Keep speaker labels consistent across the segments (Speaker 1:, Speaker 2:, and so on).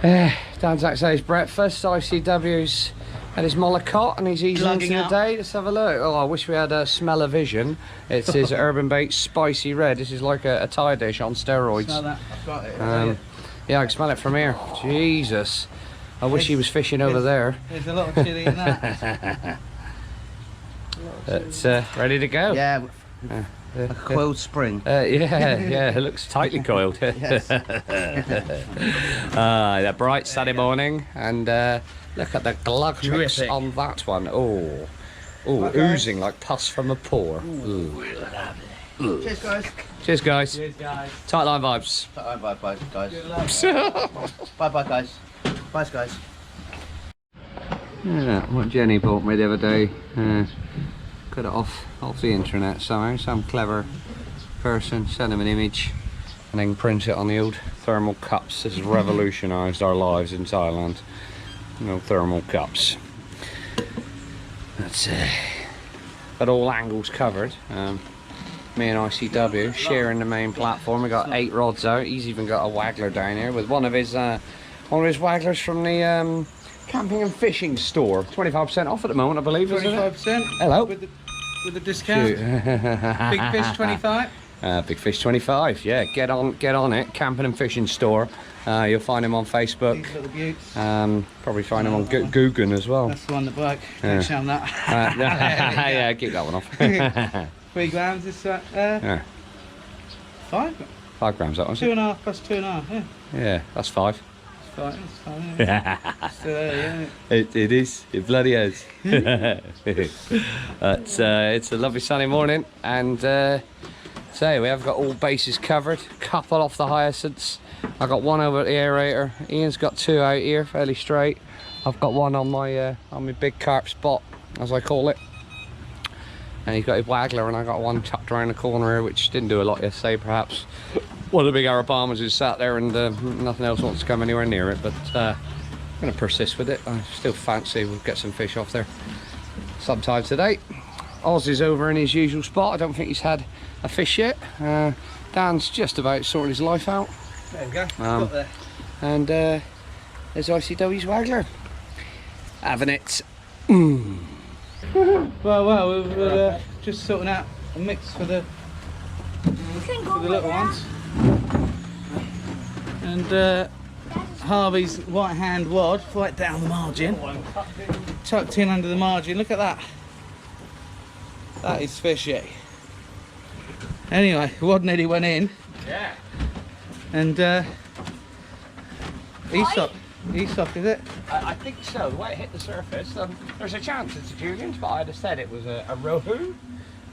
Speaker 1: Dan's had his breakfast, ICW's had his mollicot and he's easing into the day. Let's have a look. Oh, I wish we had a smell-o-vision. It's his Urban Bait Spicy Red. This is like a Thai dish on steroids.
Speaker 2: Smell that. I've got it.
Speaker 1: Yeah, I can smell it from here. Jesus. I wish he was fishing over there.
Speaker 2: There's a lot of chilli in that.
Speaker 1: It's ready to go.
Speaker 2: Yeah, a coiled spring.
Speaker 1: Yeah, it looks tightly coiled.
Speaker 2: Yes.
Speaker 1: A bright sunny morning, and look at the glug mix on that one. Oh, oozing like pus from a pore. Ooh.
Speaker 2: Cheers, guys.
Speaker 1: Cheers, guys.
Speaker 2: Cheers, guys.
Speaker 1: Tight line vibes.
Speaker 2: Tight line vibes, guys. Bye, guys. Bye, guys.
Speaker 1: Yeah, what Jenny bought me the other day. Got it off the internet somehow. Some clever person sent him an image and then print it on the old thermal cups. This has revolutionised our lives in Thailand. You know, thermal cups. That's got all angles covered. Me and ICW sharing the main platform. We got 8 rods out. He's even got a waggler down here with one of his wagglers from the camping and fishing store. 25% off at the moment, I believe.
Speaker 2: 25%.
Speaker 1: Hello.
Speaker 2: With the discount. Big fish 25.
Speaker 1: Big Fish 25. Yeah, get on it. Camping and fishing store. You'll find him on Facebook.
Speaker 2: These little beauts.
Speaker 1: Probably find him on Google as well.
Speaker 2: That's the one that broke. Don't show him that.
Speaker 1: Yeah, keep that one off.
Speaker 2: 3 grams is
Speaker 1: Yeah.
Speaker 2: 5.
Speaker 1: 5 grams that one.
Speaker 2: 2.5 plus 2.5. Yeah.
Speaker 1: Yeah, that's 5.
Speaker 2: It's fine. Yeah. Still there, yeah.
Speaker 1: It is. It bloody is. It's a lovely sunny morning, and so we have got all bases covered. Couple off the hyacinths. I got one over at the aerator. Ian's got 2 out here, fairly straight. I've got one on my big carp spot, as I call it. And he's got his waggler, and I got one tucked around the corner here, which didn't do a lot yesterday, perhaps. One of the big Arapamas who's sat there and nothing else wants to come anywhere near it, but I'm going to persist with it. I still fancy we'll get some fish off there sometime today. Oz is over in his usual spot. I don't think he's had a fish yet. Dan's just about sorting his life out.
Speaker 2: There we go. Got there.
Speaker 1: And there's ICW's waggler. Having it.
Speaker 2: Well, we're just sorting out a mix for the little ones. And Harvey's right hand rod right down the margin, tucked in under the margin. Look at that. That is fishy. Anyway, rod nearly went in.
Speaker 1: Yeah.
Speaker 2: And Aesop, is it?
Speaker 1: I think so. The way it hit the surface, there's a chance it's a Juliens, but I'd have said it was a Rohu.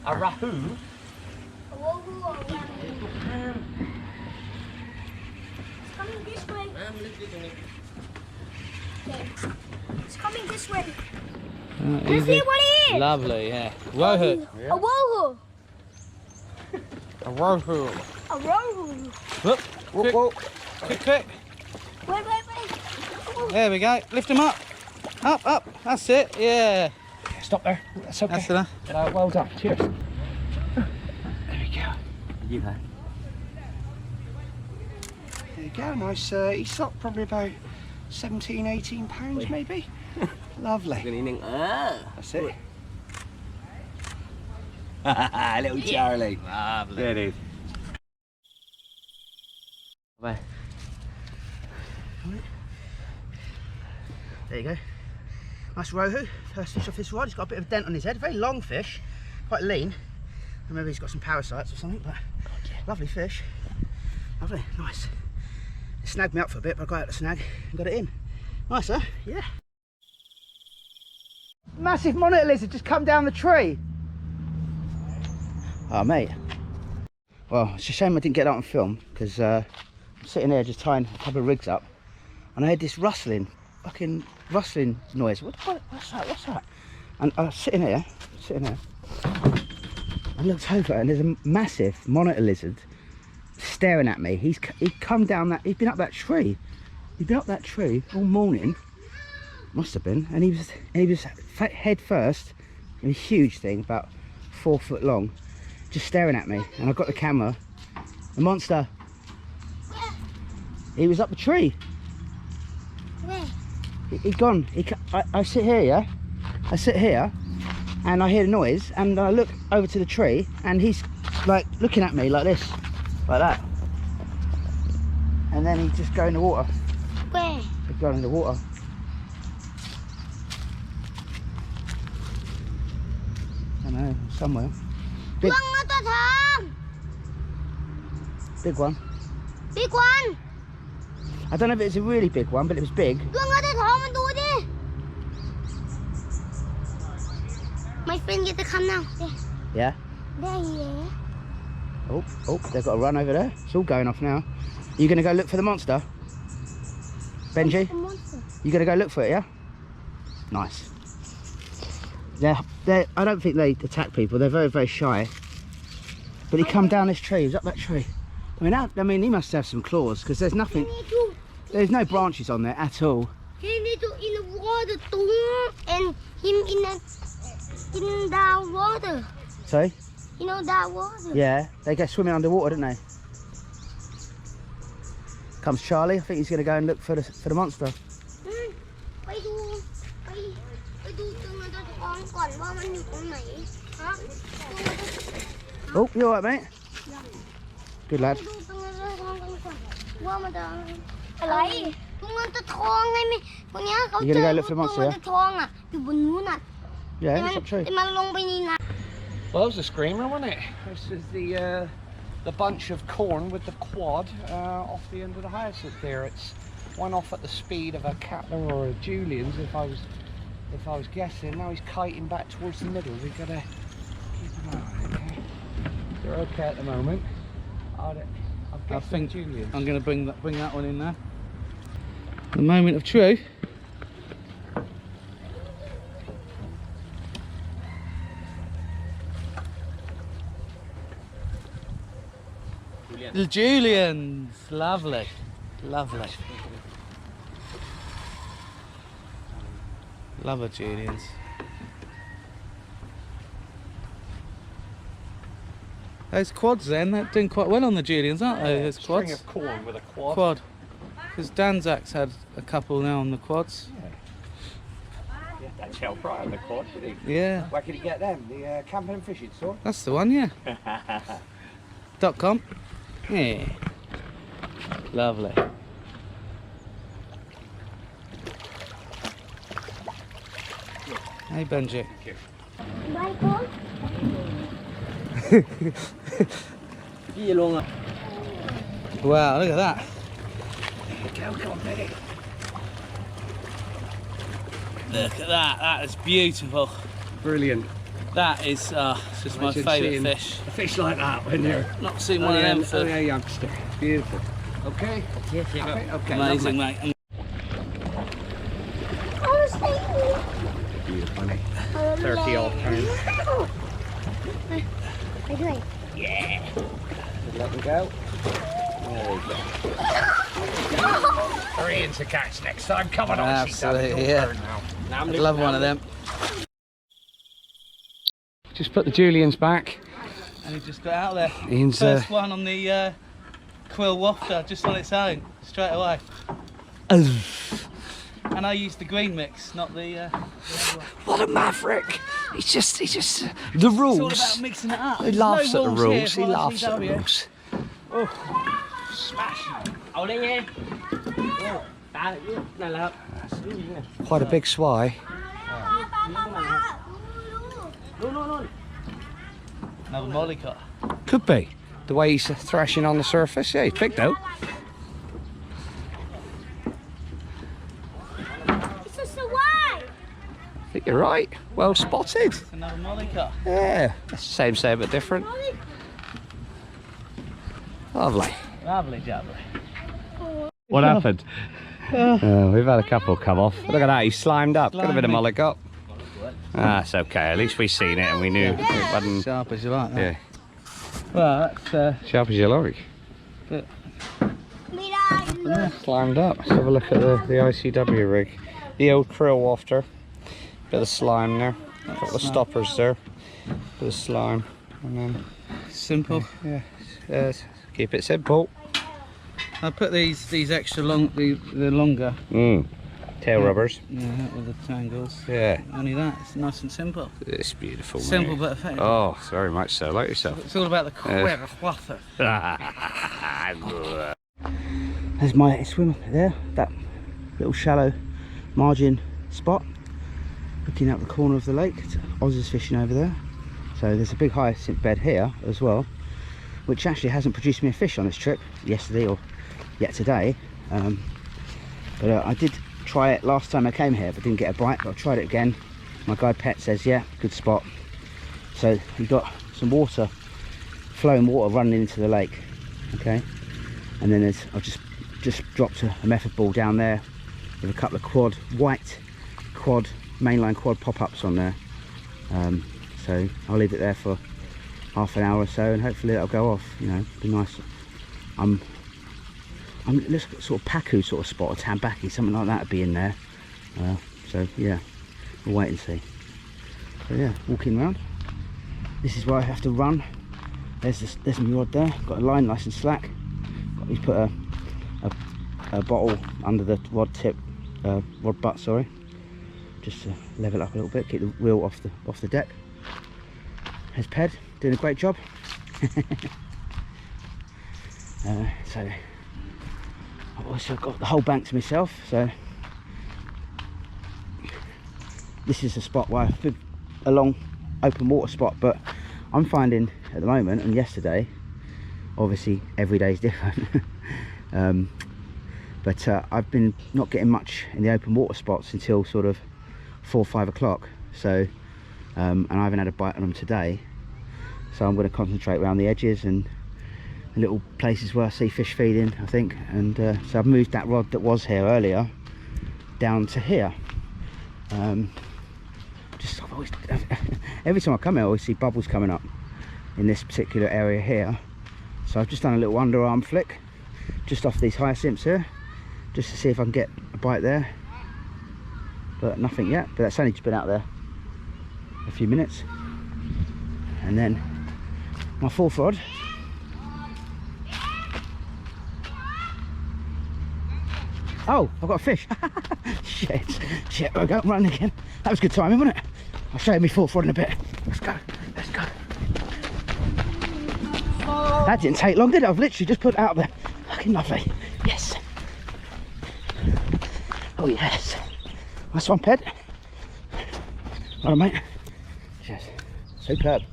Speaker 1: A Rahu.
Speaker 3: Coming this way. Okay. It's coming this way. Let's see what it is.
Speaker 1: Lovely, yeah. Rohu.
Speaker 3: A Rohu.
Speaker 1: A Rohu.
Speaker 3: A Rohu.
Speaker 2: Look,
Speaker 1: Whoop.
Speaker 2: quick.
Speaker 3: Wait.
Speaker 2: There we go. Lift them up. Up. That's it. Yeah.
Speaker 1: Stop there. That's okay.
Speaker 2: That's enough.
Speaker 1: Well done. Cheers. There we go.
Speaker 2: You go.
Speaker 1: There you go. Nice Aesop, probably about 17, 18 pounds maybe. Lovely. That's it. Little Charlie.
Speaker 2: Lovely.
Speaker 1: There it is.
Speaker 2: Bye. There you go. Nice Rohu. First fish off this rod. He's got a bit of a dent on his head. Very long fish. Quite lean. Maybe he's got some parasites or something, but lovely fish. Lovely. Nice. It snagged me up for a bit, but I got out the snag and got it in. Nice, huh? Yeah. Massive monitor lizard just come down the tree. Oh, mate. Well, it's a shame I didn't get that on film, because I'm sitting there just tying a couple of rigs up, and I heard this rustling, fucking rustling noise. What's that? And I was sitting there, I looked over, and there's a massive monitor lizard staring at me. He'd come down that, he'd been up that tree. He'd been up that tree all morning, must have been, and he was head first, a huge thing, about 4 foot long, just staring at me. And I got the camera. The monster, he was up the tree.
Speaker 3: Where?
Speaker 2: He's gone. I sit here, yeah? I sit here and I hear the noise and I look over to the tree and he's like looking at me like this, like that. And then he just go in the water.
Speaker 3: Where?
Speaker 2: He's going in the water. I don't know, somewhere. Big, big one.
Speaker 3: Big one.
Speaker 2: I don't know if it's a really big one, but it was big.
Speaker 3: My friend get to come now.
Speaker 2: Yeah?
Speaker 3: There he is.
Speaker 2: Oh, they've got a run over there. It's all going off now. You gonna go look for the monster? Benji? You gonna go look for it, yeah? Nice. I don't think they attack people. They're very, very shy. But he come down this tree. He was up that tree. I mean, he must have some claws because there's nothing. There's no branches on there at all.
Speaker 3: He need to in the water too, and him in that water.
Speaker 2: Sorry?
Speaker 3: You know that water.
Speaker 2: Yeah, they go swimming underwater, don't they? Comes Charlie. I think he's gonna go and look for the monster. Oh, you alright, mate? Good lad.
Speaker 3: You
Speaker 2: gonna go look for the monster, yeah? Yeah, that's true.
Speaker 1: Well, that was a screamer, wasn't it? This is the bunch of corn with the quad off the end of the hyacinth there. It's one off at the speed of a Catler or a Juliens, if I was guessing. Now he's kiting back towards the middle. We've got to keep an eye on it, okay? They're okay at the moment. I think Juliens.
Speaker 4: I'm going to bring that one in there. The moment of truth. The Juliens, lovely, lovely. Love a Juliens. Those quads then, they're doing quite well on the Juliens, aren't they? Those quads.
Speaker 1: String of corn with a quad.
Speaker 4: Quad. Because Danzak's had a couple now on the quads.
Speaker 1: Yeah, that's Shell Fry on the quad, did he?
Speaker 4: Yeah.
Speaker 1: Where could he get them? The camping and fishing store?
Speaker 4: That's the one, yeah. .com. Yeah. Lovely. Hey Benji. Wow, look at that.
Speaker 1: Come on, Betty.
Speaker 4: Look at that, that is beautiful.
Speaker 1: Brilliant.
Speaker 4: That is it's just my favourite fish.
Speaker 1: A fish like that when you're
Speaker 4: Not seen one of them for
Speaker 1: a youngster. Beautiful. Okay?
Speaker 2: Yes,
Speaker 1: Okay,
Speaker 4: amazing,
Speaker 1: lovely.
Speaker 4: mate.
Speaker 1: Beautiful, isn't it? 30 odd pounds. Yeah. Let them go. There we go. 3 into catch next time. Come on,
Speaker 4: Absolutely, yeah. I'd love one of them.
Speaker 1: Just put the Juliens back.
Speaker 4: And he just got out there.
Speaker 1: Ian's,
Speaker 4: First one on the quill wafter, just on its own, straight away. And I used the green mix, not the.
Speaker 1: What a maverick! He's just the rules.
Speaker 4: It's all about mixing it up.
Speaker 1: He laughs at the
Speaker 4: rules
Speaker 1: rules.
Speaker 4: here
Speaker 1: He
Speaker 4: for
Speaker 1: laughs at the
Speaker 4: RCW.
Speaker 1: rules.
Speaker 4: Oh, smash!
Speaker 1: Quite a big swai.
Speaker 4: Another mollycott.
Speaker 1: Could be. The way he's thrashing on the surface. Yeah, he's big though.
Speaker 3: It's just a white.
Speaker 1: I think you're right. Well spotted.
Speaker 4: Another mollycott.
Speaker 1: Yeah. Same, but different. Lovely.
Speaker 4: Lovely jubbly.
Speaker 1: What happened? We've had a couple come off. Look at that, he's slimed up. Got a bit of mollycott. That's okay, at least we seen it and we knew it wasn't.
Speaker 4: Sharp as you like, that.
Speaker 1: Yeah.
Speaker 4: Well, that's
Speaker 1: Sharp as you like. Slimed up. Let's have a look at the ICW rig. The old krill wafter. Bit of slime there. A couple of stoppers there. Bit of slime. And then
Speaker 4: simple.
Speaker 1: yeah. Keep it simple.
Speaker 4: I put these extra long, the longer.
Speaker 1: tail rubbers.
Speaker 4: Yeah, that with the tangles.
Speaker 1: Yeah.
Speaker 4: Only that, it's nice and simple.
Speaker 1: It's beautiful,
Speaker 4: Simple
Speaker 1: mate.
Speaker 4: but effective.
Speaker 1: Oh, very much so. Like yourself.
Speaker 4: It's all about the clever flutter.
Speaker 2: There's my swim up there, that little shallow margin spot. Looking out the corner of the lake, Oz is fishing over there. So there's a big hyacinth bed here as well, which actually hasn't produced me a fish on this trip yesterday or yet today. But I did try it last time I came here, but didn't get a bite. But I've tried it again. My guide Pet says, yeah, good spot. So we've got some water, flowing water running into the lake. Okay, and then I've just dropped a method ball down there with a couple of white mainline quad pop-ups on there. So I'll leave it there for half an hour or so, and hopefully it'll go off. You know, be nice. I'm looking at sort of Pacu sort of spot, or Tambaki, something like that would be in there. So yeah, we'll wait and see. So yeah, walking around. This is where I have to run. There's my rod there. Got a line nice and slack. He's put a bottle under the rod butt, sorry, just to level up a little bit, keep the wheel off the deck. There's Ped doing a great job. So I've also got the whole bank to myself. So this is a spot where I've been a long open water spot, but I'm finding at the moment, and yesterday, obviously every day is different. But I've been not getting much in the open water spots until sort of 4 or 5 o'clock. So and I haven't had a bite on them today, so I'm going to concentrate around the edges and the little places where I see fish feeding, I think. And so I've moved that rod that was here earlier down to here. Just every time I come here I always see bubbles coming up in this particular area here. So I've just done a little underarm flick just off these hyacinths here, just to see if I can get a bite there, but nothing yet. But that's only just been out there a few minutes. And then my fourth rod, oh, I've got a fish. shit, I'll go run again. That was good timing, wasn't it? I'll show you my fourth rod in a bit. Let's go. That didn't take long, did it? I've literally just put it out there. Fucking lovely. Yes. Oh yes. Nice one, Ped. All right, mate. Yes. Superb.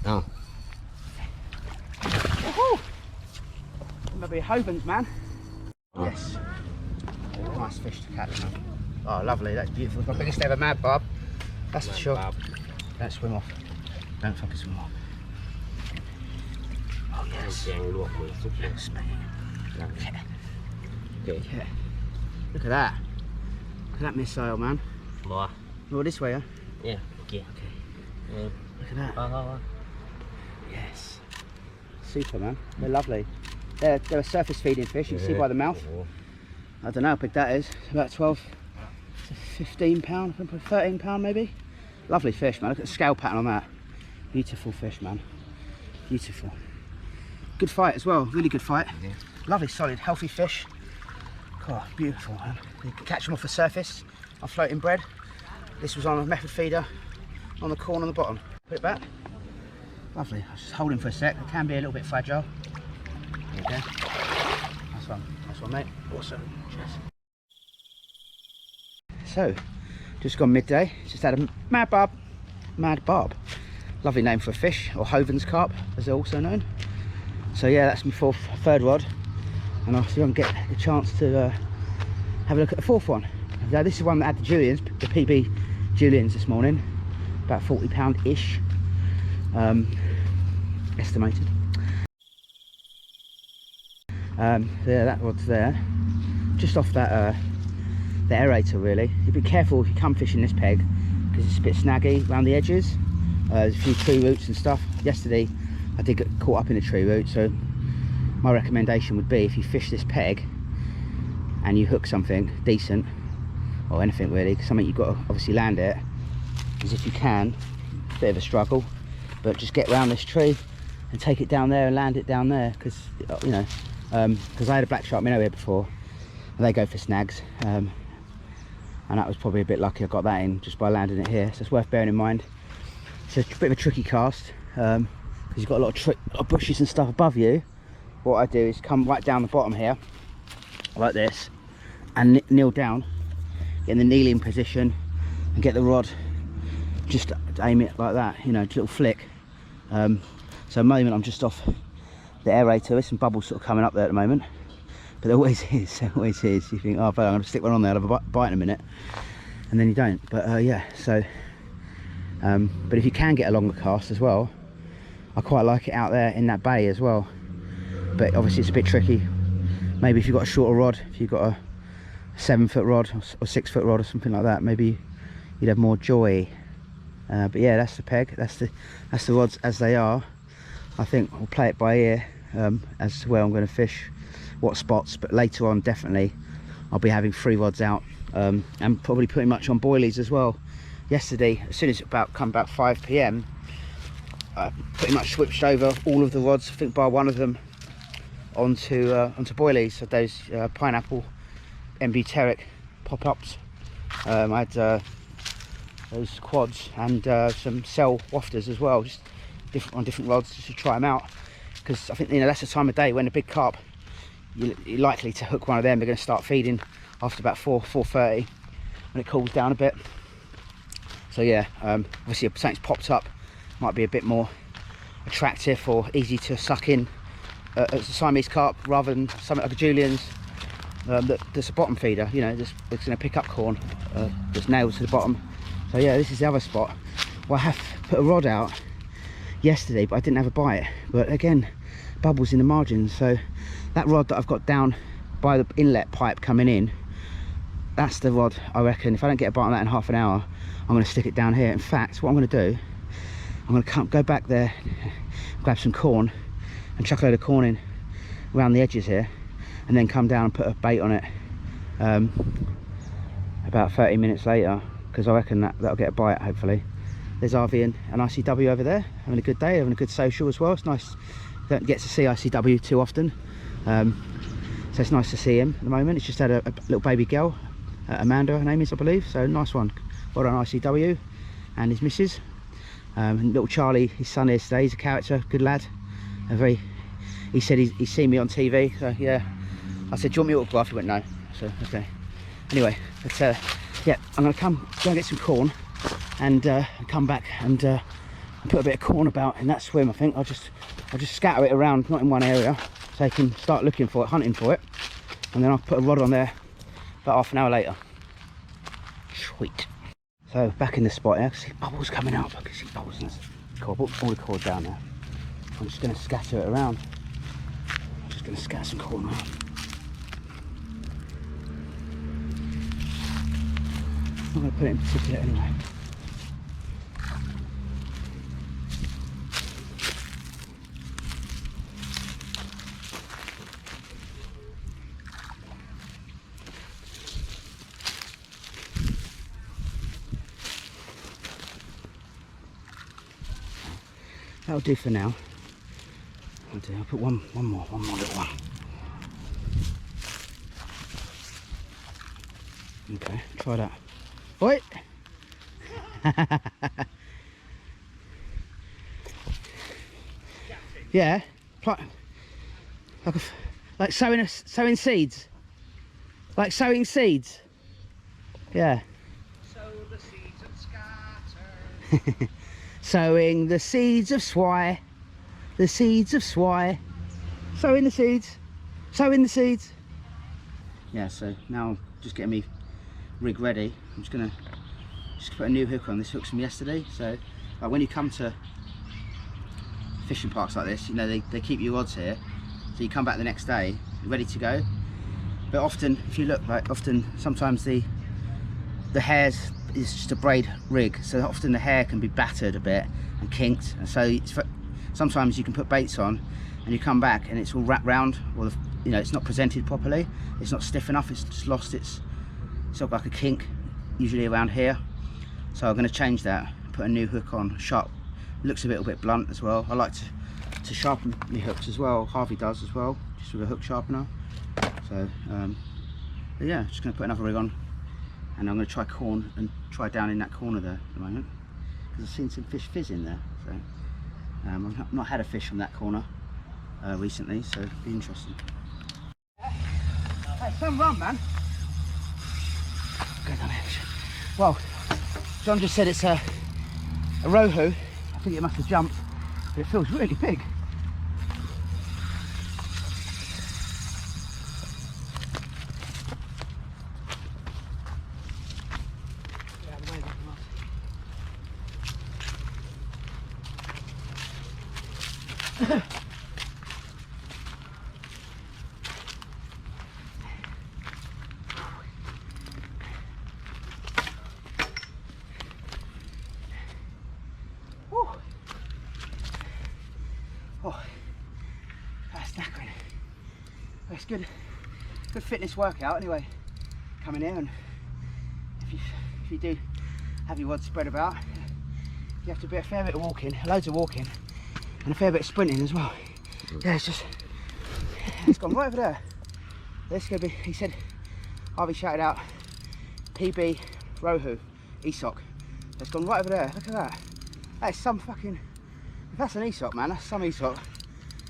Speaker 1: Oh.
Speaker 2: Maybe Hovens, man. Yes. Nice fish to catch, man. Oh, lovely. That's beautiful. It's my biggest ever mad barb. That's for sure. Don't swim off. Don't fucking swim off. Oh, yes. Yes, mate. Yeah. Yeah. Look at that. Look at that missile, man.
Speaker 5: More.
Speaker 2: More this way, yeah?
Speaker 5: Yeah. Okay.
Speaker 2: Okay. Look at that. Yes. Super, man. They're lovely. They're a surface feeding fish. You can see by the mouth. I don't know how big that is. About 12 to 15 pound, 13 pound maybe. Lovely fish, man. Look at the scale pattern on that. Beautiful fish, man. Beautiful. Good fight as well. Really good fight. Yeah. Lovely, solid, healthy fish. God, beautiful, man. You can catch them off the surface on floating bread. This was on a method feeder on the corn on the bottom. Put it back. Lovely. I'll just hold him for a sec. It can be a little bit fragile. There we go. Nice one, mate. Awesome. Cheers. So, just gone midday. Just had a mad barb. Lovely name for a fish, or Juliens Carp, as they're also known. So yeah, that's my third rod, and I'll see if I can get a chance to have a look at the fourth one. Now, this is one that had the Juliens, the PB Juliens this morning, about 40 pound-ish. Estimated. There, that rod's there, just off that the aerator really. You be careful if you come fishing this peg, because it's a bit snaggy around the edges. There's a few tree roots and stuff. Yesterday I did get caught up in a tree root, so my recommendation would be, if you fish this peg and you hook something decent, or anything really, something you've got to obviously land it, is if you can, bit of a struggle, but just get round this tree and take it down there and land it down there, because you know, because I had a black shark minnow here before and they go for snags, and that was probably a bit lucky I got that in just by landing it here, so it's worth bearing in mind. It's a bit of a tricky cast, because you've got a lot of bushes and stuff above you. What I do is come right down the bottom here like this and kneel down, get in the kneeling position and get the rod, just aim it like that, you know, just a little flick. So at the moment I'm just off the aerator. There's some bubbles sort of coming up there at the moment, but there always is, there always is. You think, oh, but I'm going to stick one on there, I'll have a bite in a minute, and then you don't. But yeah, so but if you can get a longer cast as well, I quite like it out there in that bay as well, but obviously it's a bit tricky. Maybe if you've got a shorter rod, if you've got a 7-foot rod or 6-foot rod or something like that, maybe you'd have more joy. But yeah, that's the peg, that's the rods as they are. I think we'll play it by ear as to where I'm going to fish, what spots, but later on definitely I'll be having 3 rods out, and probably pretty much on boilies as well. Yesterday, as soon as it come about 5 p.m, I pretty much switched over all of the rods, I think bar one of them, onto boilies. So those pineapple MB pop-ups. I had those quads and some cell wafters as well, just on different rods, just to try them out, because I think, you know, that's the time of day when the big carp, you're likely to hook one of them. They're going to start feeding after about 4:30 when it cools down a bit. So yeah, obviously if something's popped up, might be a bit more attractive or easy to suck in as a Siamese carp, rather than something like a Juliens that's a bottom feeder, you know, it's going to pick up corn, just nails to the bottom. So yeah, this is the other spot. Well, I have put a rod out yesterday, but I didn't have a bite, but again, bubbles in the margins. So that rod that I've got down by the inlet pipe coming in, that's the rod. I reckon if I don't get a bite on that in half an hour, I'm going to stick it down here. In fact, what I'm going to do, I'm going to go back there, grab some corn and chuck a load of corn in around the edges here, and then come down and put a bait on it about 30 minutes later, because I reckon that'll get a bite, hopefully. There's RV and ICW over there, having a good day, having a good social as well. It's nice, don't get to see ICW too often, so it's nice to see him at the moment. He's just had a little baby girl, Amanda her name is, I believe, so nice one. Well done ICW and his missus. And little Charlie, his son, is today. He's a character, good lad. He said he's seen me on TV, so yeah. I said, do you want me autograph? He went, no. So okay. Anyway, but yeah, I'm gonna go and get some corn and come back and put a bit of corn about in that swim. I think I'll just scatter it around, not in one area, so they can start looking for it, hunting for it, and then I'll put a rod on there about half an hour later. Sweet. So back in the spot here, I can see bubbles coming out. I can see bubbles in this. Cool, put all the cord down there. I'm just going to scatter it around. I'm just going to scatter some corn around. I'm going to put it in particular anyway. That'll do for now. I'll put one more little one. Okay, try that. Oi! Yeah, like sowing seeds. Like sowing seeds. Yeah.
Speaker 5: Sow the seeds and scatter.
Speaker 2: Sowing the seeds of swai, the seeds of swai, sowing the seeds, sowing the seeds. Yeah, so now I'm just getting me rig ready. I'm just gonna put a new hook on. This hook's from yesterday. So when you come to fishing parks like this, you know, they keep your rods here, so you come back the next day ready to go. But often, if you look, sometimes the hairs is just a braid rig, so often the hair can be battered a bit and kinked, and so sometimes you can put baits on and you come back and it's all wrapped round, or you know, it's not presented properly, it's not stiff enough, it's just lost its sort of like a kink, usually around here. So I'm going to change that, put a new hook on, sharp, looks a little bit blunt as well. I like to sharpen my hooks as well, Harvey does as well, just with a hook sharpener. So but yeah, just going to put another rig on, and I'm going to try corn and try down in that corner there at the moment, because I've seen some fish fizz in there. So I've not had a fish from that corner recently, so it'll be interesting. Hey, some run, man. Go down here. Well, John just said it's a Rohu. I think it must have jumped, but it feels really big. Oh, that's knackering. It's good fitness workout anyway, coming here, and if you do have your rods spread about, you have to do a fair bit of walking, loads of walking, and a fair bit of sprinting as well. Yeah, it's gone right over there. This is going to be, he said, Harvey shouted out, PB Rohu, ESOC. It's gone right over there, look at that. That is some fucking, if that's an ESOC, man, that's some ESOC.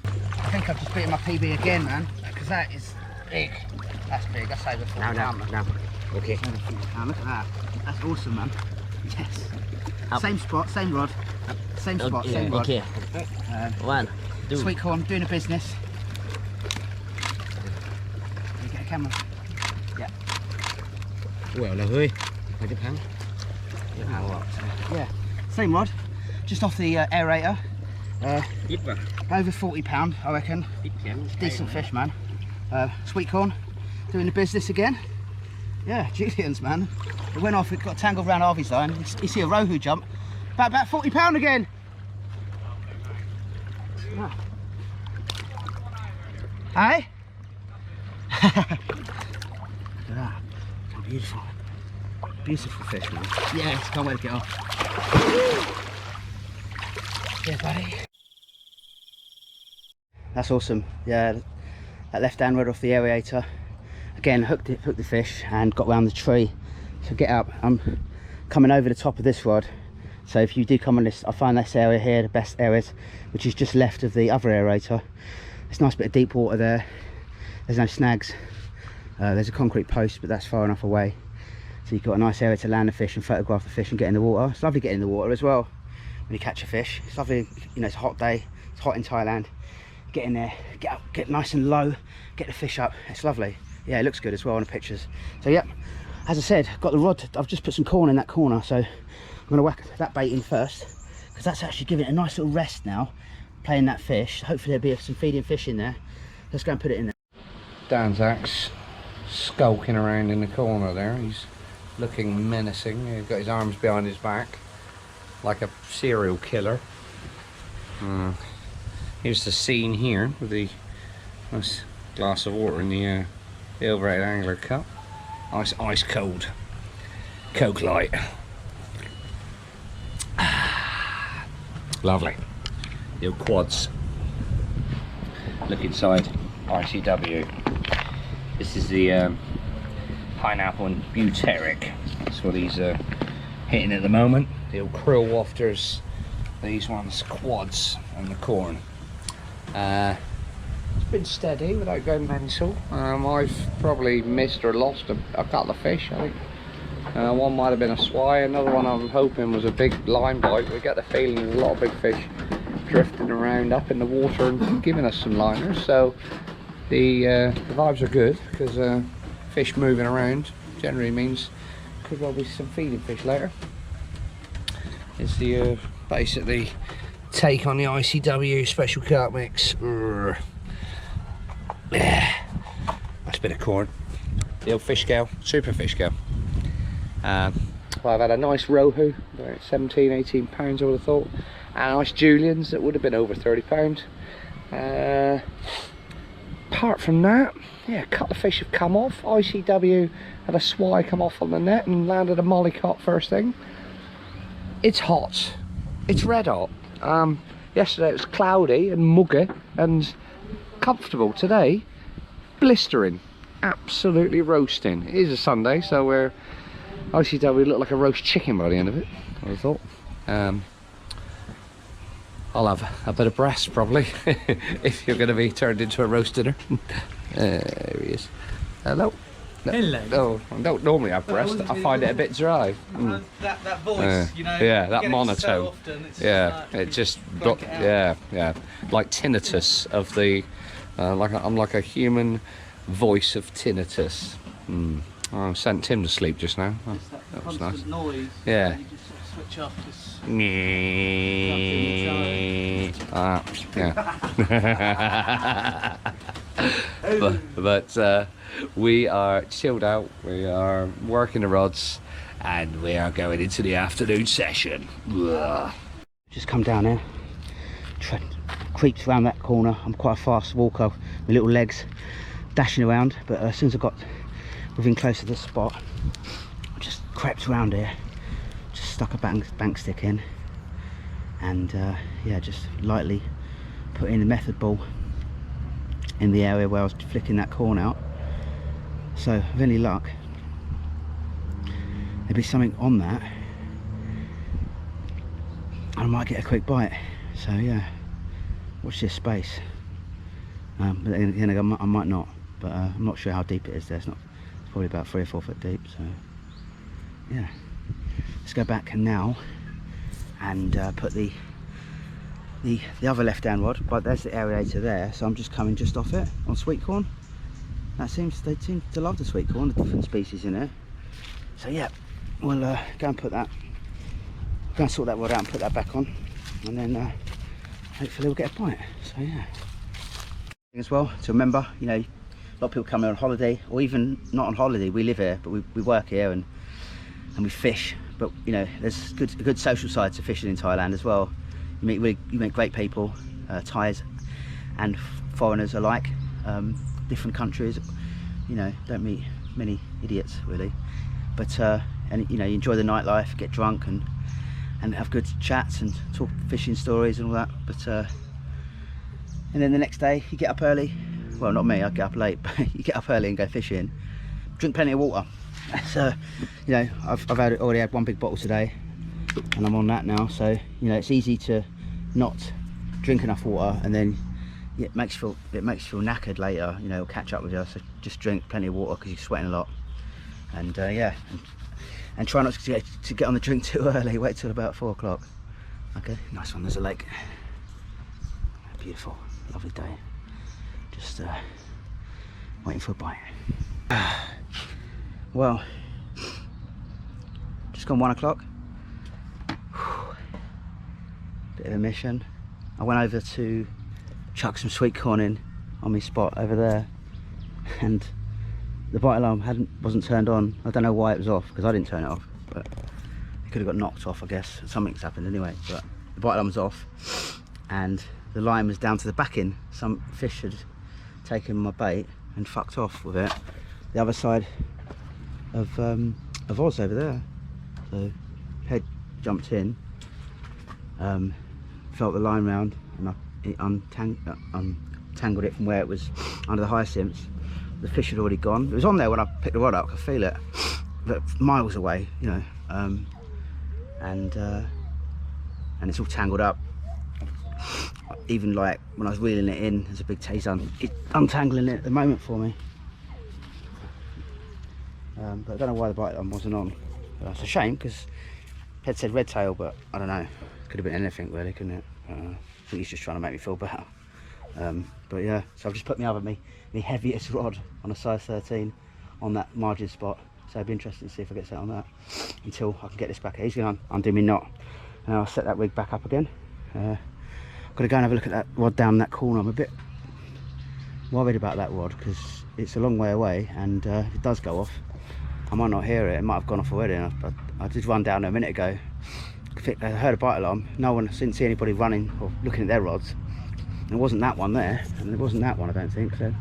Speaker 2: I think I've just beaten my PB again, man, because that is big. That's big, that's over 40 pounds.
Speaker 6: Now. Okay.
Speaker 2: Over 40 pounds, look at that. That's awesome, man. Yes.
Speaker 6: Up.
Speaker 2: Same spot, same rod. Same spot, same rod.
Speaker 6: Okay. 1, 2.
Speaker 2: Sweet corn, doing a business. You get a camera. Yeah.
Speaker 6: Well là hơi. 20 pounds.
Speaker 2: Yeah. Same rod. Just off the aerator.
Speaker 6: Ít vào.
Speaker 2: Over 40 pound, I reckon.
Speaker 6: Ít kém.
Speaker 2: Decent fish, man. Sweet corn, doing the business again. Yeah, Juliens, man. It went off, it got tangled around Harvey's line. You see a Rohu jump. About 40 pound again. Wow. Hey? Look at that. How beautiful. Beautiful fish, man. Yes, can't wait to get off. Yeah, buddy. That's awesome. Yeah, that left hand rod off the aerator. Again, hooked the fish and got round the tree. So get up. I'm coming over the top of this rod. So if you do come on this, I find this area here the best areas, which is just left of the other aerator. It's a nice bit of deep water there. There's no snags. There's a concrete post, but that's far enough away. So you've got a nice area to land the fish and photograph the fish and get in the water. It's lovely getting in the water as well when you catch a fish. It's lovely, you know, it's a hot day. It's hot in Thailand. Get in there, get up, get nice and low, get the fish up. It's lovely. Yeah, it looks good as well on the pictures. So yep, as I said, got the rod. I've just put some corn in that corner, so I'm going to whack that bait in first, because that's actually giving it a nice little rest now, playing that fish. Hopefully there'll be some feeding fish in there. Let's go and put it in there.
Speaker 1: Dan's axe skulking around in the corner there. He's looking menacing. He's got his arms behind his back like a serial killer. Here's the scene here with the nice glass of water in the Overrated Angler cup. Nice ice cold Coke Light. Lovely. The old quads. Look inside ICW. This is the pineapple and butyric. That's what he's hitting at the moment. The old krill wafters. These ones, quads, and the corn. It's been steady without going mental. I've probably missed or lost a couple of fish, I think. One might have been a swai, another one I'm hoping was a big line bite. We get the feeling there's a lot of big fish drifting around up in the water and giving us some liners. So the vibes are good, because fish moving around generally means could well be some feeding fish later. It's the basically take on the ICW special carp mix. Yeah, that's a bit of corn. The old fish scale, super fish scale. Well, I've had a nice Rohu, about 17-18 pounds I would have thought, and a nice Juliens that would have been over 30 pounds. Apart from that, yeah, a couple of fish have come off. ICW had a swai come off on the net and landed a mollycock first thing. It's hot. It's red hot. Yesterday it was cloudy and muggy and comfortable. Today, blistering. Absolutely roasting. It is a Sunday, so we're ICW look like a roast chicken by the end of it, I thought. I'll have a bit of breast probably if you're going to be turned into a roast dinner. There he is. Hello. No,
Speaker 4: Hello.
Speaker 1: No, I don't normally have breast. I find it a bit dry.
Speaker 4: That voice, you know.
Speaker 1: Yeah,
Speaker 4: you
Speaker 1: that
Speaker 4: get it
Speaker 1: monotone.
Speaker 4: So often, it's
Speaker 1: Yeah,
Speaker 4: like,
Speaker 1: it just
Speaker 4: blank it out.
Speaker 1: yeah, like tinnitus of the I'm like a human voice of tinnitus. I sent Tim to sleep just now. Oh,
Speaker 4: It's that
Speaker 1: that was
Speaker 4: constant
Speaker 1: nice.
Speaker 4: noise.
Speaker 1: Yeah.
Speaker 4: You just sort of switch off. Just
Speaker 1: yeah. but we are chilled out. We are working the rods, and we are going into the afternoon session. Ugh.
Speaker 2: Just come down here, creeps around that corner. I'm quite a fast walker, my little legs dashing around, but as soon as I got within close to this spot, I just crept around here, just stuck a bank stick in, and yeah, just lightly put in the method ball in the area where I was flicking that corn out. So with any luck, there'll be something on that and I might get a quick bite. So yeah, watch this space. But then again, I might not, but I'm not sure how deep it is there. It's probably about 3 or 4 foot deep. So yeah, let's go back now and put the other left down rod. But there's the aerator there, so I'm just coming just off it on sweet corn. They seem to love the sweet corn, the different species in there. So yeah, we'll go and put that, go and sort that rod out and put that back on, and then hopefully we'll get a bite. So yeah. As well to remember, you know, a lot of people come here on holiday, or even not on holiday. We live here, but we work here and we fish. But you know, there's a good social side to fishing in Thailand as well. You meet great people, Thais and foreigners alike. Different countries, you know, don't meet many idiots really, but and you know, you enjoy the nightlife, get drunk and have good chats and talk fishing stories and all that. But and then the next day you get up early. Well, not me, I get up late, but you get up early and go fishing, drink plenty of water. So you know, I've already had 1 big bottle today and I'm on that now. So you know, it's easy to not drink enough water, and then it makes you feel knackered later. You know, it'll catch up with you. So just drink plenty of water because you're sweating a lot, and yeah, and try not to get on the drink too early. Wait till about 4 o'clock. Okay, nice one. There's a lake. Beautiful, lovely day. Just waiting for a bite. Well, just gone 1 o'clock. Bit of a mission. I went over to chuck some sweet corn in on my spot over there, and the bite alarm wasn't turned on. I don't know why it was off, because I didn't turn it off, but it could have got knocked off, I guess. Something's happened anyway. But the bite alarm was off and the line was down to the backing. Some fish had taken my bait and fucked off with it the other side of Oz over there. So head jumped in, felt the line round, and it untangled it from where it was under the hyacinths. The fish had already gone. It was on there when I picked the rod up. I could feel it, but miles away, you know. And it's all tangled up. Even like when I was reeling it in, there's a big taste untangling it at the moment for me. But I don't know why the bite on wasn't on. It's a shame, because head said red tail, but I don't know. Could have been anything really, couldn't it? I think he's just trying to make me feel better. But yeah, so I've just put my heaviest rod on a size 13 on that margin spot. So it'd be interesting to see if I get set on that until I can get this back. He's going to undo me knot, and I'll set that rig back up again. Got to go and have a look at that rod down that corner. I'm a bit worried about that rod because it's a long way away, and if it does go off, I might not hear it. It might have gone off already. I did run down there a minute ago. I heard a bite alarm. No one, didn't see anybody running or looking at their rods. There wasn't that one there, and there wasn't that one, I don't think. So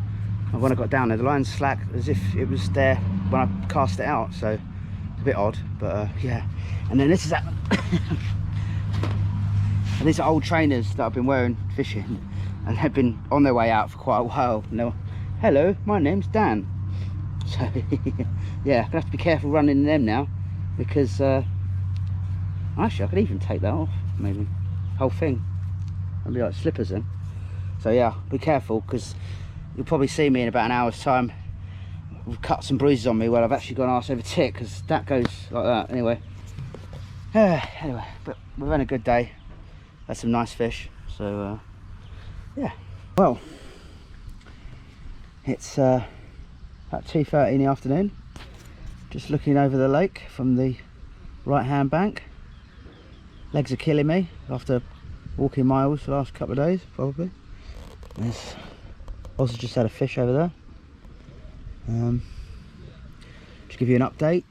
Speaker 2: when I got down there, the line's slack as if it was there when I cast it out. So it's a bit odd, but yeah. And then this is that. And these are old trainers that I've been wearing fishing, and they've been on their way out for quite a while. And they're, hello, my name's Dan. So yeah, I'm gonna have to be careful running in them now, because actually I could even take that off, maybe whole thing. It'll be like slippers then. So yeah, be careful, because you'll probably see me in about an hour's time with cuts and bruises on me. Well, I've actually gone arse over tit, because that goes like that. Anyway, anyway, but we've had a good day. Had some nice fish. So yeah. Well, it's about 2:30 in the afternoon. Just looking over the lake from the right hand bank. Legs are killing me after walking miles the last couple of days, probably. There's also just had a fish over there. To give you an update,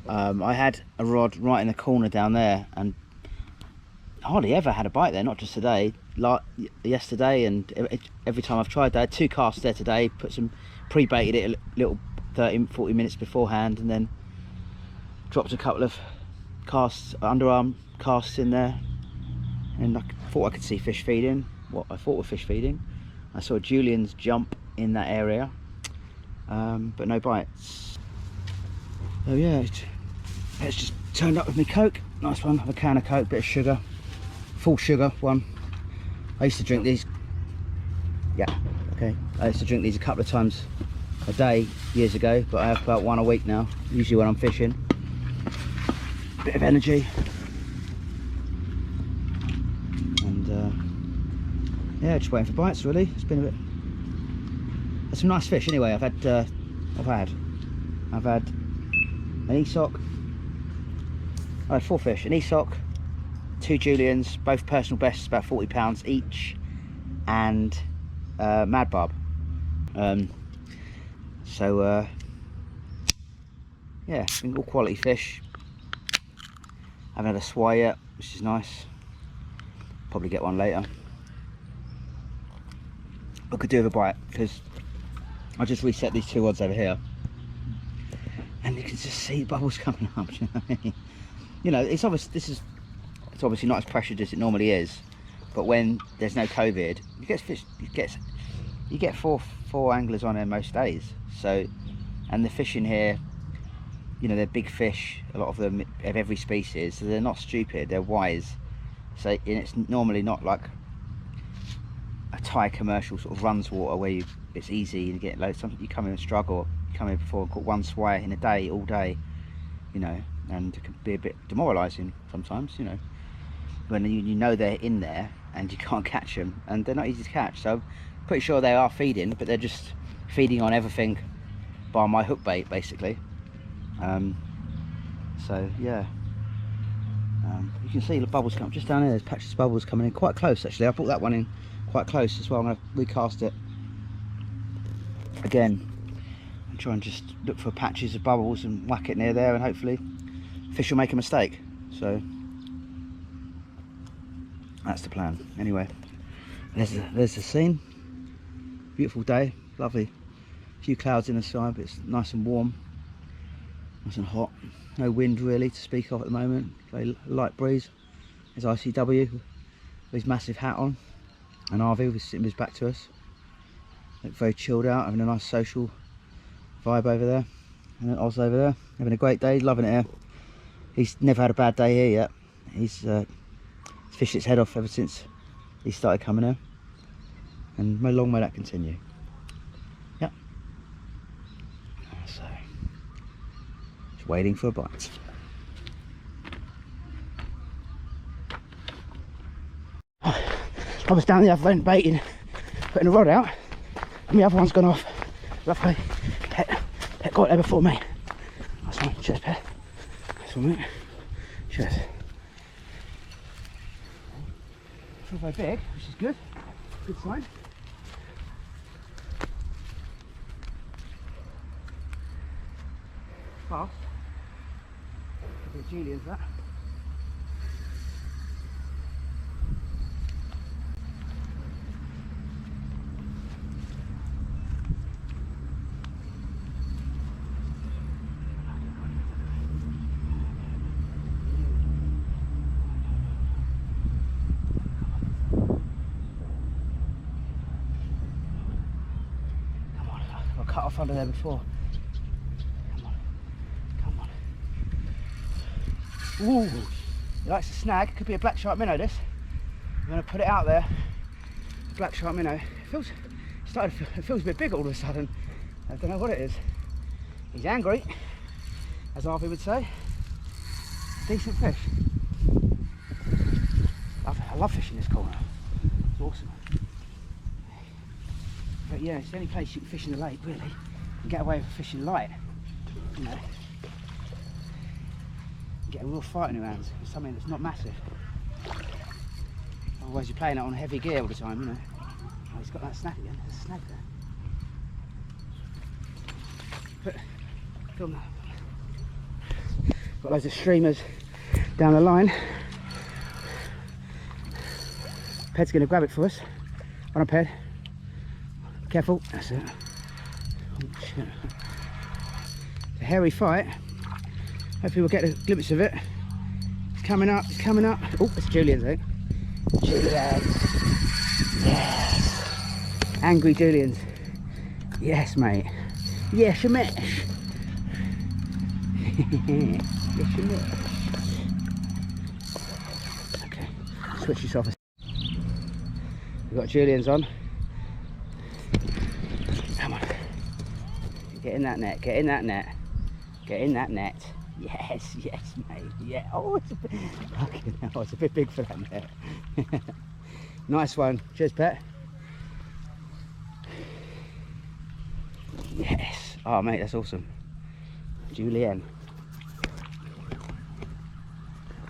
Speaker 2: I had a rod right in the corner down there, and hardly ever had a bite there, not just today, like yesterday, and every time I've tried that. I had 2 casts there today, put some pre-baited it a little 30-40 minutes beforehand, and then dropped a couple of casts, underarm casts in there, and I thought I could see fish feeding, what I thought were fish feeding. I saw a Juliens jump in that area, but no bites. So yeah, it's just turned up with me Coke. Nice one, have a can of Coke, bit of sugar, full sugar one. I used to drink these, yeah, okay. I used to drink these a couple of times a day years ago, but I have about 1 a week now, usually when I'm fishing. Bit of energy. And yeah, just waiting for bites really. It's been a bit, there's some nice fish anyway. I've had an Esoc. I had 4 fish, an Esoc, 2 Juliens, both personal bests, about £40 each, and Mad Barb. So yeah, been all quality fish. I haven't had a swai yet, which is nice. Probably get one later. I could do with a bite, because I just reset these 2 rods over here, and you can just see bubbles coming up. You know what I mean? You know, it's obvious. It's obviously not as pressured as it normally is, but when there's no COVID, you get fish. You get four anglers on there most days. So, and the fish in here, you know, they're big fish. A lot of them of every species, so they're not stupid. They're wise. So, and it's normally not like a Thai commercial sort of runs water where it's easy and you get loads. Sometimes you come in and struggle. You come in before and caught 1 swai in a day, all day. You know, and it can be a bit demoralising sometimes. You know, when you know they're in there and you can't catch them, and they're not easy to catch. So, I'm pretty sure they are feeding, but they're just feeding on everything by my hook bait, basically. So yeah, you can see the bubbles come just down there. There's patches of bubbles coming in quite close. Actually, I brought that one in quite close as well. I'm going to recast it again and try and just look for patches of bubbles and whack it near there, and hopefully fish will make a mistake. So that's the plan. Anyway, there's the scene. Beautiful day, lovely. A few clouds in the sky, but it's nice and warm, nice and hot. No wind really to speak of at the moment. Very light breeze. There's ICW with his massive hat on, and Harvey was sitting with his back to us. Look very chilled out, having a nice social vibe over there. And then Oz over there, having a great day, loving it here. He's never had a bad day here yet. He's fished its head off ever since he started coming here, and long may that continue. Yep. So, just waiting for a bite. I was down the other end baiting, putting a rod out, and the other one's gone off. Lovely. Pet got there before me. Nice one. Cheers, Pet. Nice one, mate. Cheers. It's not very big, which is good. Good sign. Fast. A bit Juliens that. cut off under there before. Come on, come on. Ooh, he likes to snag. Could be a black shark minnow. This. I'm going to put it out there. Black shark minnow. It feels a bit big all of a sudden. I don't know what it is. He's angry, as Harvey would say. Decent fish. I love fishing this corner. It's awesome. But yeah, it's the only place you can fish in the lake, really. You can get away with fishing light. You know. You get a real fight in your hands with something that's not massive. Otherwise you're playing it on heavy gear all the time, you know. Oh, he's got that snag again. There's a snag there. But, film that. Got loads of streamers down the line. Ped's going to grab it for us. On a Ped. Careful. That's it. Oh, shit. It's a hairy fight. Hopefully we'll get a glimpse of it. It's coming up. It's coming up. Oh, it's Juliens, eh? Juliens. Yes. Angry Juliens. Yes, mate. Yes, you mesh. Yes, you mesh. Okay, switch this off. We've got Juliens on. Come on. Get in that net, get in that net. Get in that net. Yes, yes, mate. Yeah. Oh, it's a bit, fucking hell, it's a bit big for that net. Nice one. Cheers, Pet. Yes. Oh, mate, that's awesome. Julien.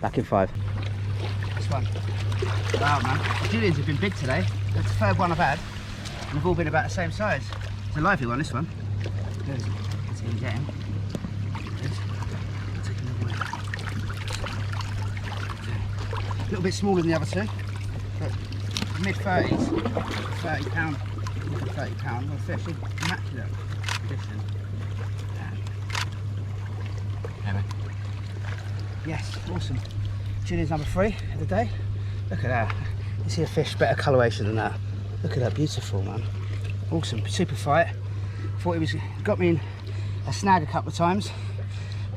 Speaker 2: Back in 5. This one. Wow, man. The Juliens have been big today. That's the third one I've had. And they've all been about the same size. It's a lively one, this one. Good. Let's see him get him. Good. I'll take him away. A little bit smaller than the other two. But mid-30s. £30. £30. Well, fish. Immaculate condition. Yes, awesome. Juliens number 3 of the day. Look at that. You see a fish better coloration than that. Look at that, beautiful, man. Awesome, super fight. Thought he was got me in a snag a couple of times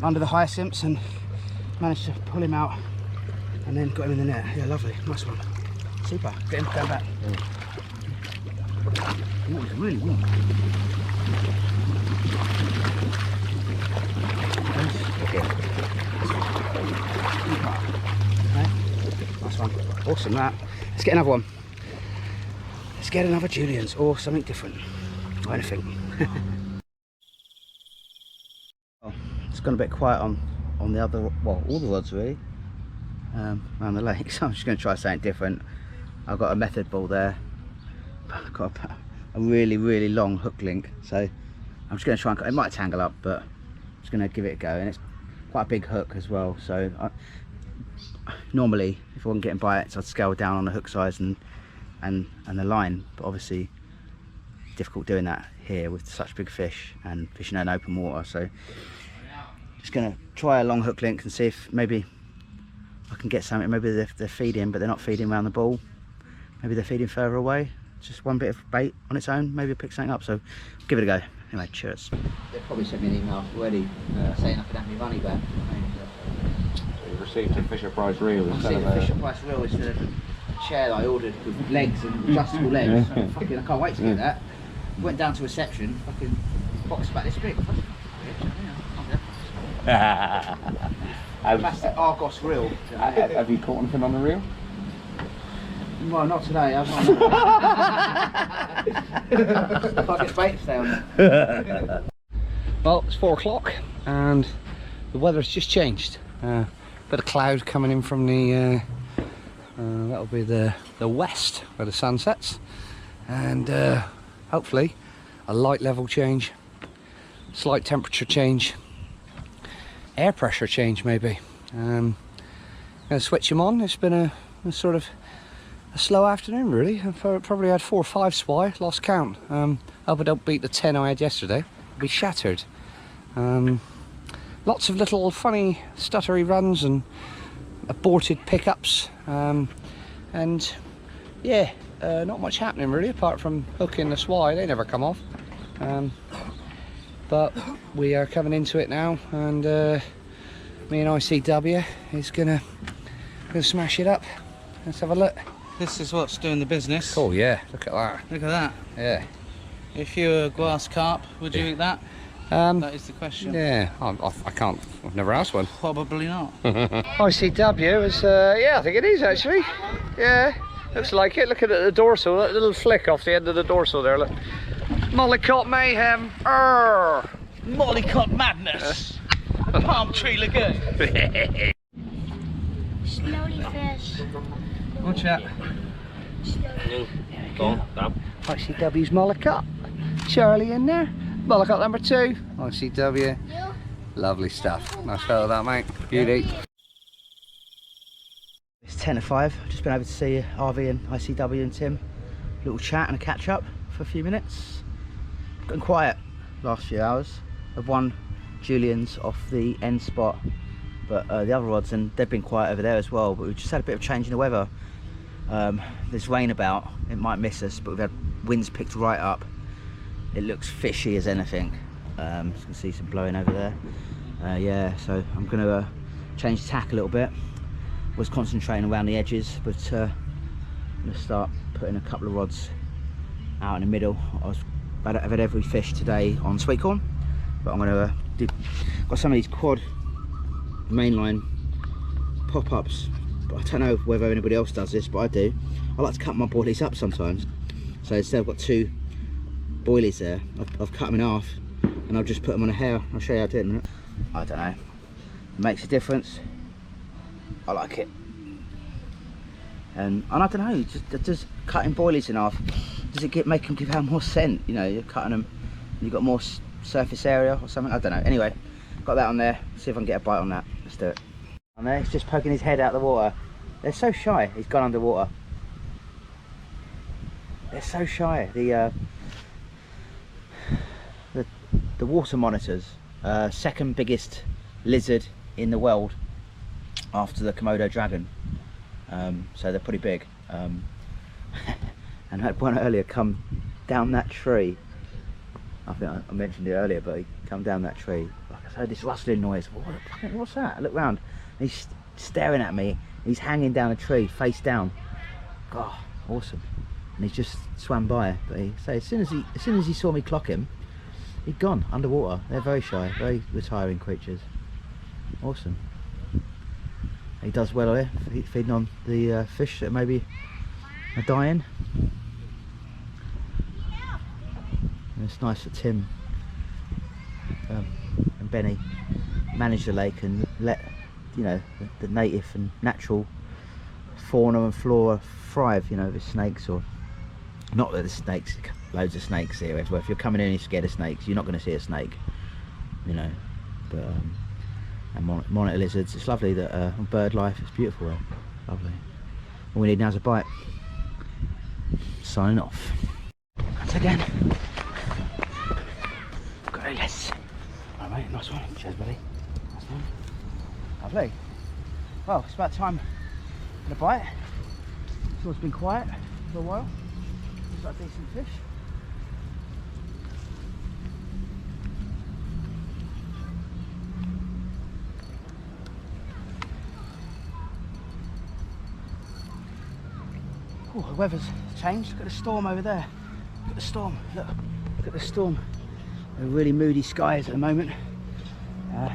Speaker 2: under the hyacinths and managed to pull him out and then got him in the net. Yeah, lovely, nice one. Super. Get him down back. Oh, he's really warm. Okay. Nice one. Awesome that. Let's get another one. Let's get another Juliens or something different. Or anything. Oh, it's gone a bit quiet on the other, well, all the rods really. Around the lake. So I'm just going to try something different. I've got a method ball there. I've got a really, really long hook link. So I'm just going to try and, it might tangle up, but I'm just going to give it a go. And it's quite a big hook as well. So normally if I wasn't getting bites I'd scale down on the hook size and the line, but obviously difficult doing that here with such big fish and fishing in open water. So just going to try a long hook link and see if maybe I can get something. Maybe they're feeding but they're not feeding around the ball, maybe they're feeding further away. Just one bit of bait on its own, maybe I'll pick something up. So give it a go. Anyway, cheers. They probably sent me an email already saying I could have my money back.
Speaker 1: Received a Fisher Price reel instead of a
Speaker 2: Fisher Price reel instead of a chair that I ordered with legs and adjustable legs. So fucking, I can't wait to get that. Went down to reception, fucking box about this big. Plastic Argos reel.
Speaker 1: Have you caught anything on the reel?
Speaker 2: Well, not today. I've not. If I get bait, stay on there.
Speaker 1: Well, it's 4 o'clock and the weather's just changed. Bit of cloud coming in from the that'll be the west where the sun sets, and hopefully a light level change, slight temperature change, air pressure change maybe. Gonna switch them on. It's been a sort of a slow afternoon really. I've probably had 4 or 5 swai, lost count. Hope I don't beat the 10 I had yesterday. I'll be shattered. Lots of little funny stuttery runs and aborted pickups, and yeah, not much happening really apart from hooking the swai. They never come off. but we are coming into it now, and me and ICW is gonna smash it up. Let's have a look.
Speaker 4: This is what's doing the business.
Speaker 1: Oh yeah, look at that.
Speaker 4: Look at that.
Speaker 1: Yeah.
Speaker 4: If you were a glass carp, would you eat that? That is the question.
Speaker 1: Yeah, I can't. I've never asked one.
Speaker 4: Probably not.
Speaker 1: ICW is, yeah, I think it is actually. Yeah, looks like it. Look at the dorsal, that little flick off the end of the dorsal there. Look. Mollycott mayhem. Arr.
Speaker 4: Mollycott madness. Palm Tree Lagoon.
Speaker 3: Slowly fish.
Speaker 4: Watch out.
Speaker 1: ICW's Mollycott. Charlie in there. Mollycott number 2. ICW. Lovely stuff. Nice photo of that, mate. Beauty.
Speaker 2: It's 10 to 5. Just been able to see RV and ICW and Tim. Little chat and a catch up for a few minutes. Gotten quiet last few hours. I've won Juliens off the end spot, but the other rods, and they've been quiet over there as well. But we've just had a bit of change in the weather. There's rain about. It might miss us, but we've had winds picked right up. It looks fishy as anything. You can see some blowing over there. Yeah, so I'm going to change tack a little bit. Was concentrating around the edges, but I'm going to start putting a couple of rods out in the middle. I've had every fish today on sweet corn, but I'm going to got some of these quad mainline pop-ups, but I don't know whether anybody else does this, but I do. I like to cut my boilies up sometimes. So instead I've got 2 boilies there, I've cut them in half and I'll just put them on a hair. I'll show you how to do it in a minute. I don't know, it makes a difference. I like it. And I don't know, just cutting boilies in half, does it make them give out more scent? You know, you're cutting them, you've got more surface area or something, I don't know. Anyway, got that on there, see if I can get a bite on that. Let's do it. On there, he's just poking his head out of the water. They're so shy, he's gone underwater. They're so shy. The water monitors, second biggest lizard in the world after the Komodo dragon. So they're pretty big. And I had one earlier come down that tree. I think I mentioned it earlier, but he come down that tree. Like I heard this rustling noise. What's that? I look round. He's staring at me. He's hanging down a tree, face down. God, awesome. And he just swam by. But as soon as he saw me clock him, he'd gone underwater. They're very shy, very retiring creatures. Awesome. He does well here, feeding on the fish that maybe are dying. And it's nice that Tim and Benny manage the lake and let, you know, the native and natural fauna and flora thrive. You know, with snakes, or not that there's snakes, loads of snakes here everywhere. If you're coming in and you're scared of snakes, you're not going to see a snake, you know. But and monitor lizards, it's lovely that on bird life, it's beautiful there. Lovely. All we need now is a bite. Signing off. Once again. Go, yes. Alright mate, nice one. Cheers buddy. Nice one. Lovely. Well, it's about time for the bite. It's always been quiet for a while. Looks like decent fish. Oh, the weather's changed. Look at the storm over there. Look at the storm. Look at the storm. They're really moody skies at the moment. Oh,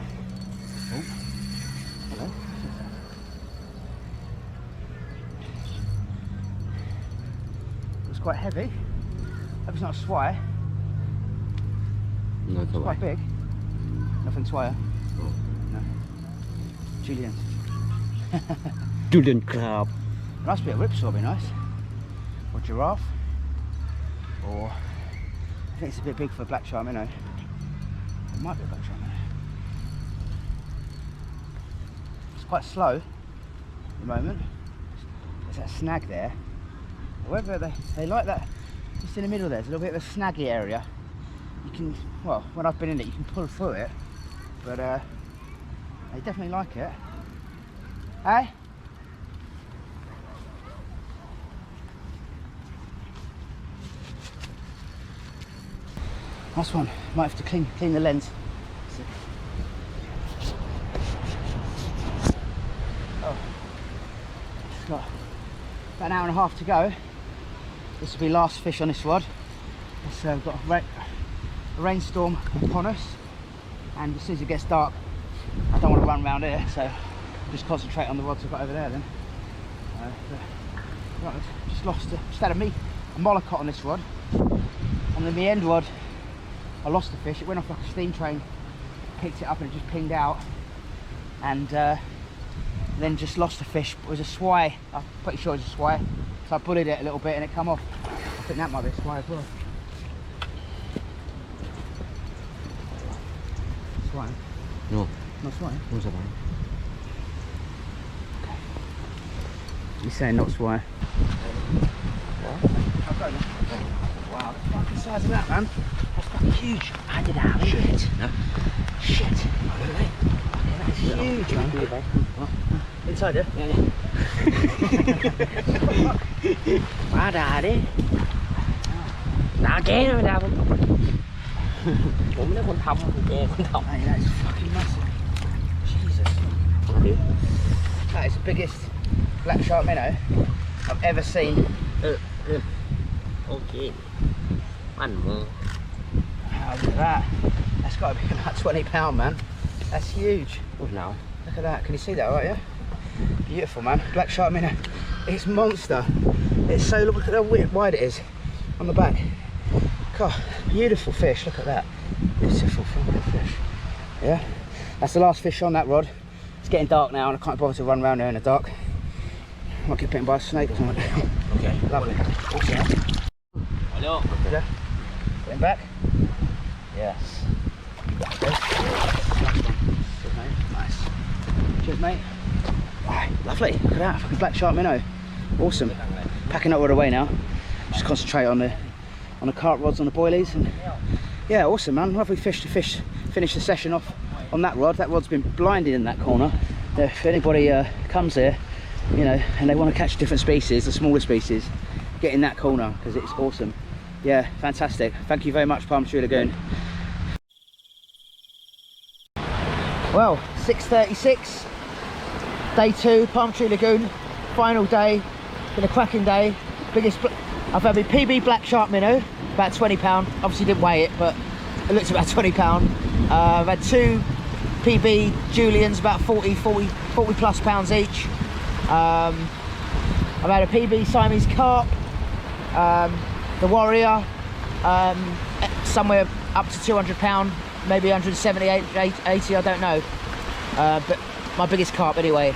Speaker 2: hello. It's quite heavy. Hope it's not a swai.
Speaker 6: No,
Speaker 2: It's quite big. Nothing swai.
Speaker 6: Oh.
Speaker 2: No. Juliens.
Speaker 6: Juliens Carp.
Speaker 2: Must be a ripsaw, be nice. Or giraffe. Or I think it's a bit big for a black shark minnow. It might be a black shark minnow. It's quite slow at the moment. There's that snag there. However, they like that just in the middle. There's a little bit of a snaggy area. You can, well, when I've been in it, you can pull through it, but they definitely like it. Hey? Nice one. Might have to clean the lens. Oh. It's got about an hour and a half to go. This will be last fish on this rod. We've got a rainstorm upon us, and as soon as it gets dark, I don't want to run around here, so just concentrate on the rods I've got over there then. Right, just had a mollicot on this rod, and then the end rod I lost the fish. It went off like a steam train, picked it up and it just pinged out, and then just lost the fish. It was a swai, I'm pretty sure it was a swai, so I bullied it a little bit and it come off. I think that might be a swai as well. Swai?
Speaker 6: No.
Speaker 2: Not swai?
Speaker 6: What's that?
Speaker 2: You're saying not swai? Wow, the fucking size of that, man. That's fucking huge. I did that. Shit. No. Shit. Fucking that is huge, man. Inside it? Yeah, yeah.
Speaker 6: Quá đà đi. Đà ké nó đà. Ủa mấy con thông, con thông.
Speaker 2: Hey, that is fucking massive. Jesus. That is the biggest black shark minnow I've ever seen.
Speaker 6: Okay. One more.
Speaker 2: Wow, look at that. That's got to be about £20, man. That's huge.
Speaker 6: Ủa nào?
Speaker 2: Look at that. Can you see that, right? Yeah. Beautiful, man. Black shark minnow. It's monster. It's so, look at how wide it is on the back. God, beautiful fish. Look at that. Beautiful fucking fish. Yeah. That's the last fish on that rod. It's getting dark now and I can't bother to run around there in the dark. I might get bitten by a snake or something.
Speaker 6: Okay.
Speaker 2: Lovely. Okay.
Speaker 6: Hello.
Speaker 2: Yeah. Get him back. Yes. Okay. Good, mate. Nice. Cheers, mate. Right, lovely. Look at that. Fucking black shark minnow. Awesome. Packing up right away now. Just concentrate on the carp rods on the boilies, and yeah, awesome, man. Lovely fish to fish. Finish the session off on that rod. That rod's been blinded in that corner. If anybody comes here, you know, and they want to catch different species, the smaller species, get in that corner because it's awesome. Yeah, fantastic. Thank you very much, Palm Tree Lagoon. Well, 6:36, day 2, Palm Tree Lagoon, final day. Been a cracking day. I've had my PB black shark minnow, about £20. Obviously didn't weigh it, but it looks about £20. I've had 2 PB Juliens, about 40 plus pounds each. I've had a PB Siamese Carp, the Warrior, somewhere up to £200, maybe 170, 80, I don't know. But my biggest carp anyway.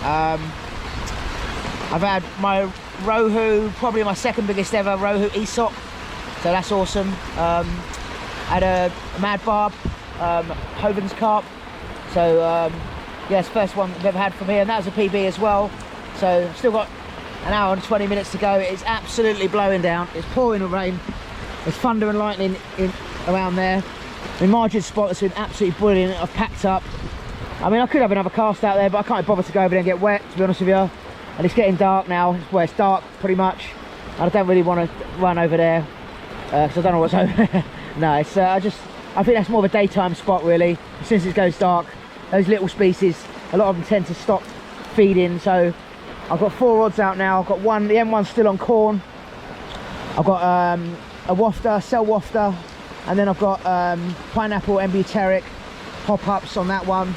Speaker 2: I've had my Rohu, probably my second biggest ever Rohu Aesop, so that's awesome. Had a Mad Barb, Juliens Carp, so yeah, it's the first one I've ever had from here, and that was a PB as well. So still got an hour and 20 minutes to go. It's absolutely blowing down, it's pouring with rain, there's thunder and lightning around there. The margin spot has been absolutely brilliant. I've packed up. I mean, I could have another cast out there, but I can't bother to go over there and get wet, to be honest with you. And it's getting dark now. Well, it's dark pretty much. I don't really want to run over there because I don't know what's over there. No, it's I think that's more of a daytime spot really. As soon as it goes dark, those little species, a lot of them tend to stop feeding. So I've got 4 rods out now. I've got one, the M1's still on corn. I've got a wafter, cell wafter, and then I've got pineapple embuteric pop-ups on that one,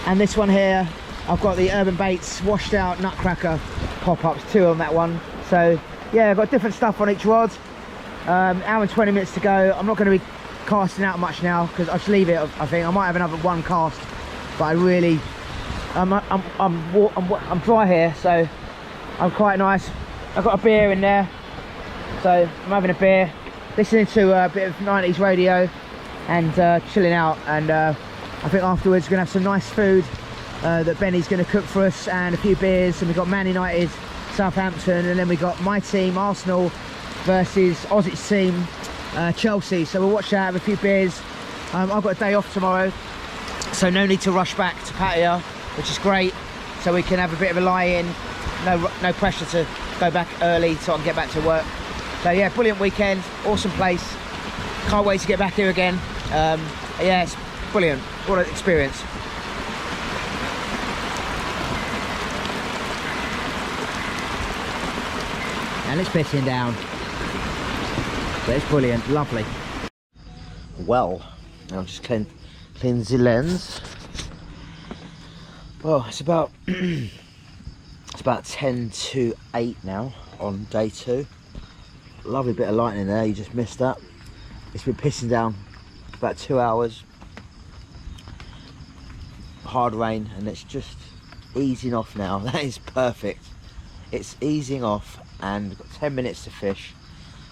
Speaker 2: and this one here I've got the Urban Baits washed out nutcracker pop-ups, 2 on that one. So yeah, I've got different stuff on each rod. Hour and 20 minutes to go. I'm not going to be casting out much now because I'll just leave it. I think I might have another 1 cast, but I really I'm dry here, so I'm quite nice. I've got a beer in there, so I'm having a beer, listening to a bit of 90s radio and chilling out. And I think afterwards we're gonna have some nice food that Benny's gonna cook for us, and a few beers. And we've got Man United, Southampton, and then we got my team Arsenal versus Ozzy's team Chelsea. So we'll watch that, have a few beers. I've got a day off tomorrow, so no need to rush back to Pattaya, which is great. So we can have a bit of a lie-in, no pressure to go back early so I can get back to work. So yeah, brilliant weekend, awesome place. Can't wait to get back here again. Yeah, it's brilliant. What an experience. And it's pissing down. But it's brilliant, lovely. Well, I'll just clean the lens. Well, it's about it's about 10 to 8 now on day 2. Lovely bit of lightning there, you just missed that. It's been pissing down for about 2 hours. Hard rain, and it's just easing off now. That is perfect. It's easing off, and we've got 10 minutes to fish.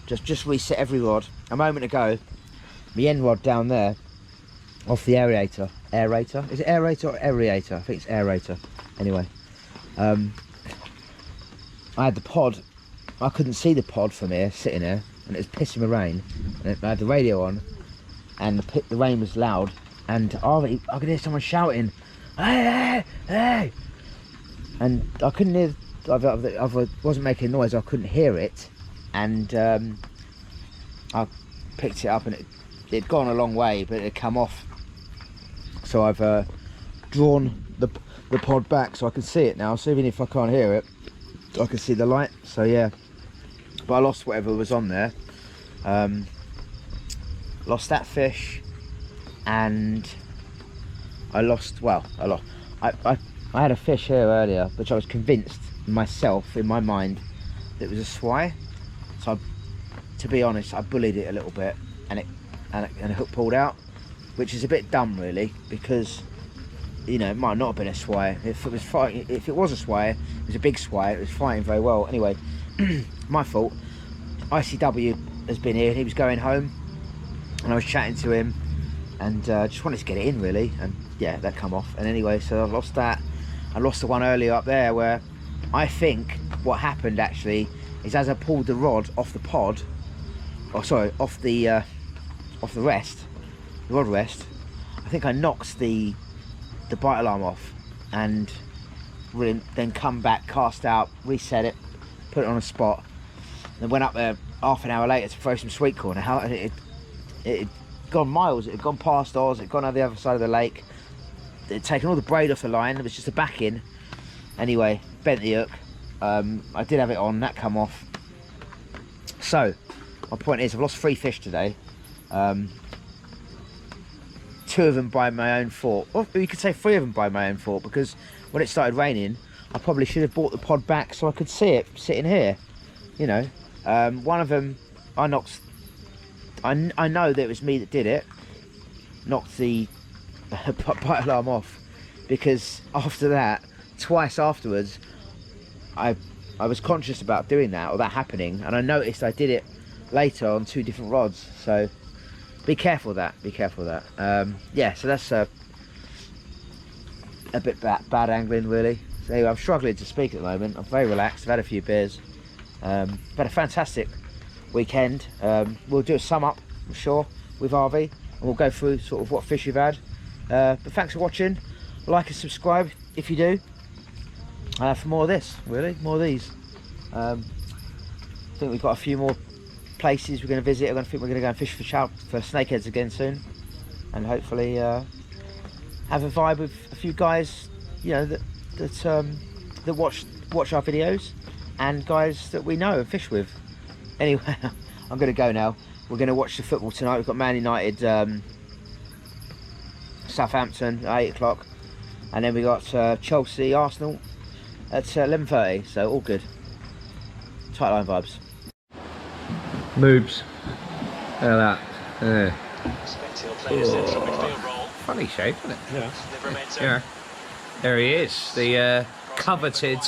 Speaker 2: Just reset every rod. A moment ago, the end rod down there, off the aerator. Aerator? Is it aerator or aerator? I think it's aerator. Anyway, I had the pod. I couldn't see the pod from here, sitting there, and it was pissing with rain. And I had the radio on, and the rain was loud, and I could hear someone shouting, "Hey, hey, hey!" And I couldn't hear. I wasn't making noise. I couldn't hear it, and I picked it up, and it'd gone a long way, but it had come off. So I've drawn the pod back so I can see it now. So even if I can't hear it, I can see the light. So yeah, but I lost whatever was on there. Lost that fish, and I lost. Well, I had a fish here earlier, which I was convinced myself in my mind that it was a swai. So to be honest, I bullied it a little bit, and a hook pulled out, which is a bit dumb really, because you know it might not have been a swai. If it was fighting, if it was a swai, it was a big swai. It was fighting very well. Anyway, my fault. ICW has been here. He was going home, and I was chatting to him, and just wanted to get it in really, and yeah, that come off. And anyway, so I lost that. I lost the one earlier up there where I think what happened actually is as I pulled the rod off the pod, or sorry, off the rod rest, I think I knocked the bite alarm off, and then come back, cast out, reset it, put it on a spot, and went up there half an hour later to throw some sweet corn out, and it had gone miles. It had gone past Oz, it had gone on the other side of the lake. It had taken all the braid off the line. It was just a back in. Anyway, bent the hook. I did have it on, that come off. So my point is, I've lost 3 fish today. 2 of them by my own fault. Or you could say 3 of them by my own fault, because when it started raining, I probably should have brought the pod back so I could see it sitting here. You know, one of them I knocked. I know that it was me that did it. Knocked the bite alarm off, because after that, twice afterwards, I was conscious about doing that, or that happening, and I noticed I did it later on 2 different rods. So be careful of that. Be careful of that. Yeah, so that's a bit bad angling really. So anyway, I'm struggling to speak at the moment. I'm very relaxed. I've had a few beers. Had a fantastic weekend. We'll do a sum up, I'm sure, with RV, and we'll go through sort of what fish we've had. But thanks for watching. Like and subscribe if you do, for more of this, really, more of these. I think we've got a few more places we're going to visit. I think we're going to go and fish for snakeheads again soon, and hopefully have a vibe with a few guys, you know, that watch our videos, and guys that we know and fish with. Anyway, I'm going to go now. We're going to watch the football tonight. We've got Man United, Southampton at 8 o'clock, and then we got Chelsea, Arsenal at 11:30. So all good. Tight line vibes.
Speaker 1: Moobs. Look at that. Funny shape, isn't it?
Speaker 5: Yeah.
Speaker 1: Yeah. There he is, the coveted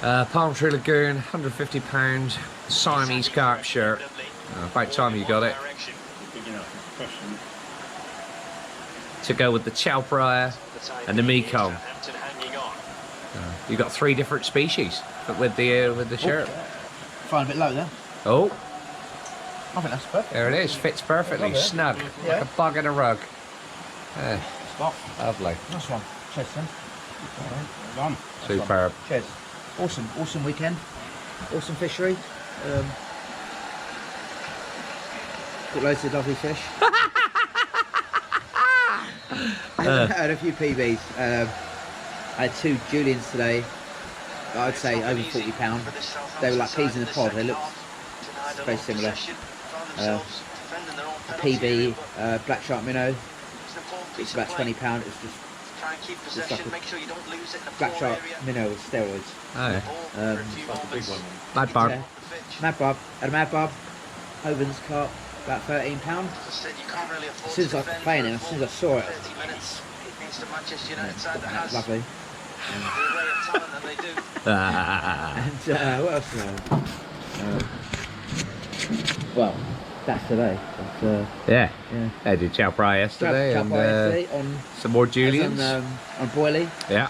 Speaker 1: Palm Tree Lagoon, £150 Siamese carp shirt. About time you got it. To go with the Chalprior and the Mekong. You got 3 different species with the shirt.
Speaker 2: Flying a bit low there.
Speaker 1: Oh,
Speaker 2: I think that's perfect.
Speaker 1: there it is. Fits perfectly, snug, like a bug in a rug. Lovely.
Speaker 2: Nice one. Cheers, Tim. Well done.
Speaker 1: Superb.
Speaker 2: Cheers. Awesome weekend. Awesome fishery. Got loads of lovely fish. I had a few PBs. I had 2 Juliens today. I'd say over £40. They were like peas in a pod. They looked very similar. A PB, black Shark Minnow. It's about £20. It's just like a black Shark Minnow with steroids.
Speaker 1: Oh, yeah.
Speaker 6: Big one.
Speaker 1: Mad Barb.
Speaker 2: Yeah. Mad Barb. Had a Mad Barb. Juliens Carp. About £13. As soon as I was playing it, as soon as I saw it, lovely. And what else do I know? Well, that's today. But,
Speaker 1: Yeah.
Speaker 2: yeah.
Speaker 1: I did chow fry yesterday,
Speaker 2: Chow
Speaker 1: and
Speaker 2: fry yesterday on
Speaker 1: some more Juliens.
Speaker 2: On boilie.
Speaker 1: Yeah.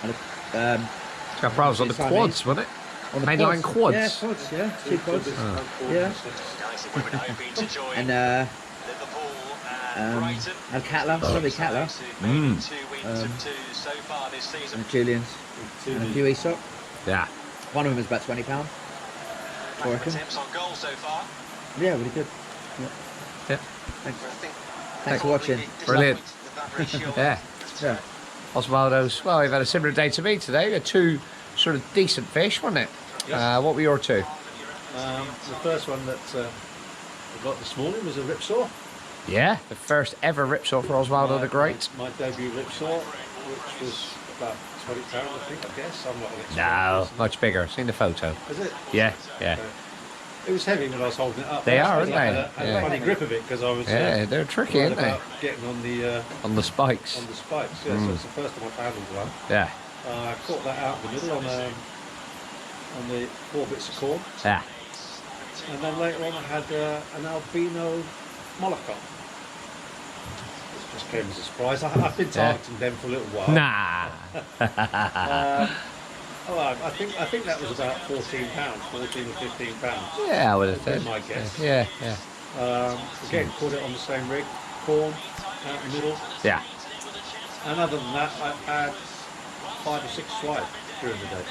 Speaker 2: And,
Speaker 1: Chow fry was on the quads, wasn't it?
Speaker 2: on the
Speaker 1: Mainline quads.
Speaker 2: Yeah, quads. Yeah, 2 quads. Yeah. And Catler, lovely Catler. And Juliens. And a few Aesop.
Speaker 1: Yeah.
Speaker 2: One of them is about £20. I reckon. Yeah, really good.
Speaker 1: Yeah.
Speaker 2: Thanks for watching.
Speaker 1: Brilliant. Yeah.
Speaker 2: Yeah.
Speaker 1: Osvaldo's, well, we've had a similar day to me today. We had 2 sort of decent fish, wasn't it?
Speaker 5: Yes.
Speaker 1: What were your 2?
Speaker 5: The first one that I got this morning was a ripsaw.
Speaker 1: Yeah, the first ever ripsaw for Osvaldo the Great.
Speaker 5: My debut ripsaw, which was about £20, I think, I guess. I'm not an expert.
Speaker 1: No, much bigger. Seen the photo.
Speaker 5: Is it?
Speaker 1: Yeah, yeah.
Speaker 5: Okay. It was heavy when I was holding it up.
Speaker 1: They
Speaker 5: I
Speaker 1: are,
Speaker 5: suppose
Speaker 1: aren't
Speaker 5: I
Speaker 1: they?
Speaker 5: had a funny grip of it because I was
Speaker 1: Yeah, they're tricky,
Speaker 5: worried
Speaker 1: aren't they?
Speaker 5: about getting
Speaker 1: On the spikes.
Speaker 5: on the spikes. Yeah, so it's the first time I've handled one.
Speaker 1: Yeah,
Speaker 5: I caught that out in the middle on the 4 bits of corn,
Speaker 1: yeah.
Speaker 5: and then later on I had an albino mollusk. It just came as a surprise. I've been targeting them for a little while.
Speaker 1: Nah.
Speaker 5: I think that was about £14, 14 or £15.
Speaker 1: Yeah, I would have
Speaker 5: Would be
Speaker 1: said.
Speaker 5: my guess.
Speaker 1: Yeah, yeah.
Speaker 5: Again, caught it on the same rig, corn out in the middle,
Speaker 1: Yeah.
Speaker 5: and other than that, I've had 5 or 6 swide during the day.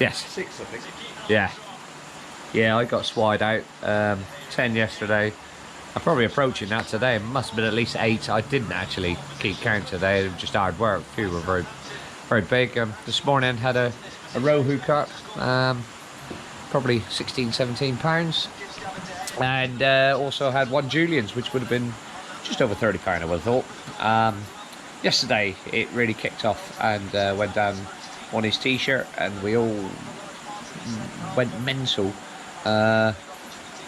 Speaker 1: Yes.
Speaker 5: 6, I think.
Speaker 1: Yeah. Yeah, I got swide out. 10 yesterday. I'm probably approaching that today. It must have been at least 8. I didn't actually keep count today. It was just hard work. A few were very, very big. This morning had a Rohu Carp. Probably 16, 17 pounds. And also had 1 Juliens, which would have been just over £30, I would have thought. Yesterday it really kicked off and went down on his t-shirt, and we all went mental.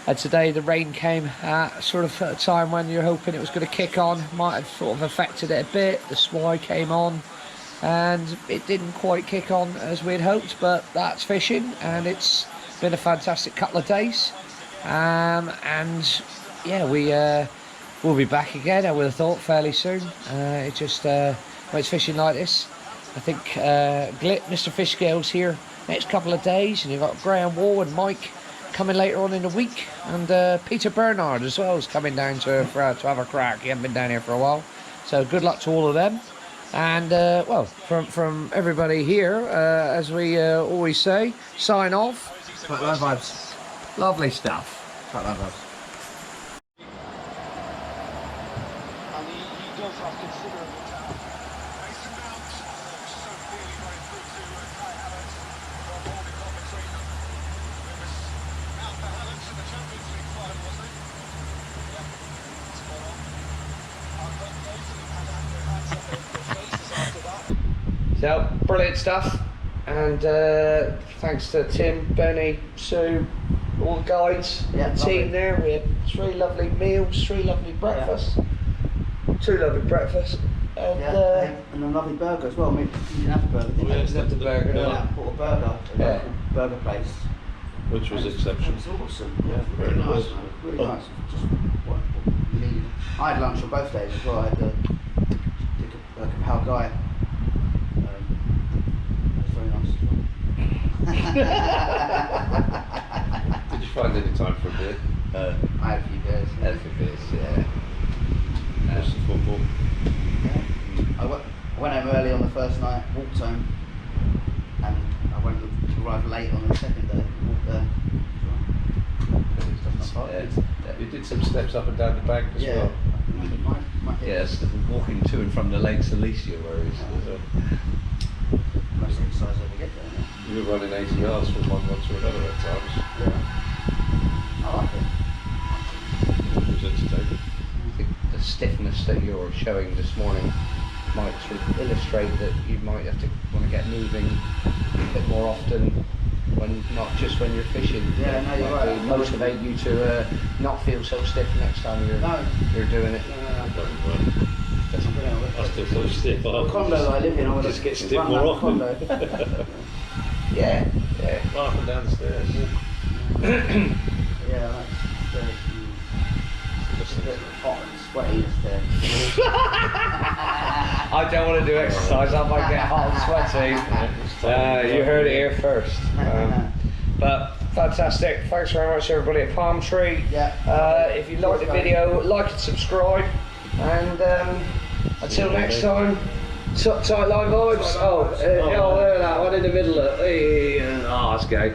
Speaker 1: And today the rain came at sort of a time when you're hoping it was going to kick on. Might have sort of affected it a bit. The swai came on and it didn't quite kick on as we'd hoped, but that's fishing, and it's been a fantastic couple of days. And yeah, we'll be back again, I would have thought, fairly soon. It just when it's fishing like this, I think Glit, Mr. Fish Scales here next couple of days, and you've got Graham Wall and Mike coming later on in the week, and Peter Bernard as well is coming down to have a crack. He hasn't been down here for a while, so good luck to all of them. And well, from everybody here, as we always say, sign off.
Speaker 2: Quite low vibes.
Speaker 1: Lovely stuff.
Speaker 2: Quite low vibes.
Speaker 5: And he does have considerable talent.
Speaker 1: So, brilliant stuff, and thanks to Tim, Benny, Sue, all the guys,
Speaker 2: Yeah,
Speaker 1: the
Speaker 2: lovely.
Speaker 1: team there. We had 3 lovely meals, 3 lovely breakfasts, 2 lovely breakfasts, and
Speaker 2: and a lovely burger as well. I mean, you didn't have a burger, did you?
Speaker 1: just had the burger.
Speaker 2: Yeah, I bought a burger,
Speaker 1: Yeah.
Speaker 2: burger place.
Speaker 5: Which was
Speaker 2: It
Speaker 5: exceptional.
Speaker 2: was awesome. Yeah, very nice, man. Really nice. Just what you needed. I had lunch on both days as well. I had the Capel guy. It was very nice as well.
Speaker 6: Did you find any time for a beer?
Speaker 2: I had a few beers.
Speaker 6: Had a few beers, yeah.
Speaker 5: Watch the football.
Speaker 2: Yeah. I went home early on the first night, walked home, and I went to arrive late on the second day. Walked there.
Speaker 6: Yeah,
Speaker 5: You did some steps up and down the bank as well.
Speaker 1: Yes, walking to and from the Lakes Alicia where he's
Speaker 2: Most exercise I ever get there.
Speaker 5: You were running 80 yards from one to another at times.
Speaker 2: I like it.
Speaker 5: It was entertaining.
Speaker 1: I think the stiffness that you're showing this morning might sort of illustrate that you might have to want to get moving a bit more often, when not just when you're fishing.
Speaker 2: Yeah, no, you're
Speaker 1: Might
Speaker 2: right.
Speaker 1: motivate you to not feel so stiff next time you're doing it.
Speaker 5: I still feel stiff.
Speaker 2: The condo that I live in, I would
Speaker 5: Just get stiff
Speaker 2: run
Speaker 5: more
Speaker 2: that
Speaker 5: often.
Speaker 2: condo.
Speaker 1: Yeah.
Speaker 5: Up and down the stairs.
Speaker 2: Yeah, that's just a bit hot and sweaty upstairs.
Speaker 1: I don't want to do exercise, I might get hot and sweaty. You heard it here first. But fantastic, thanks very much everybody at Palm Tree.
Speaker 2: Yeah.
Speaker 1: If you liked the video, like and subscribe. And until next time, tight line vibes. Oh, look at that one in the middle. That's gay.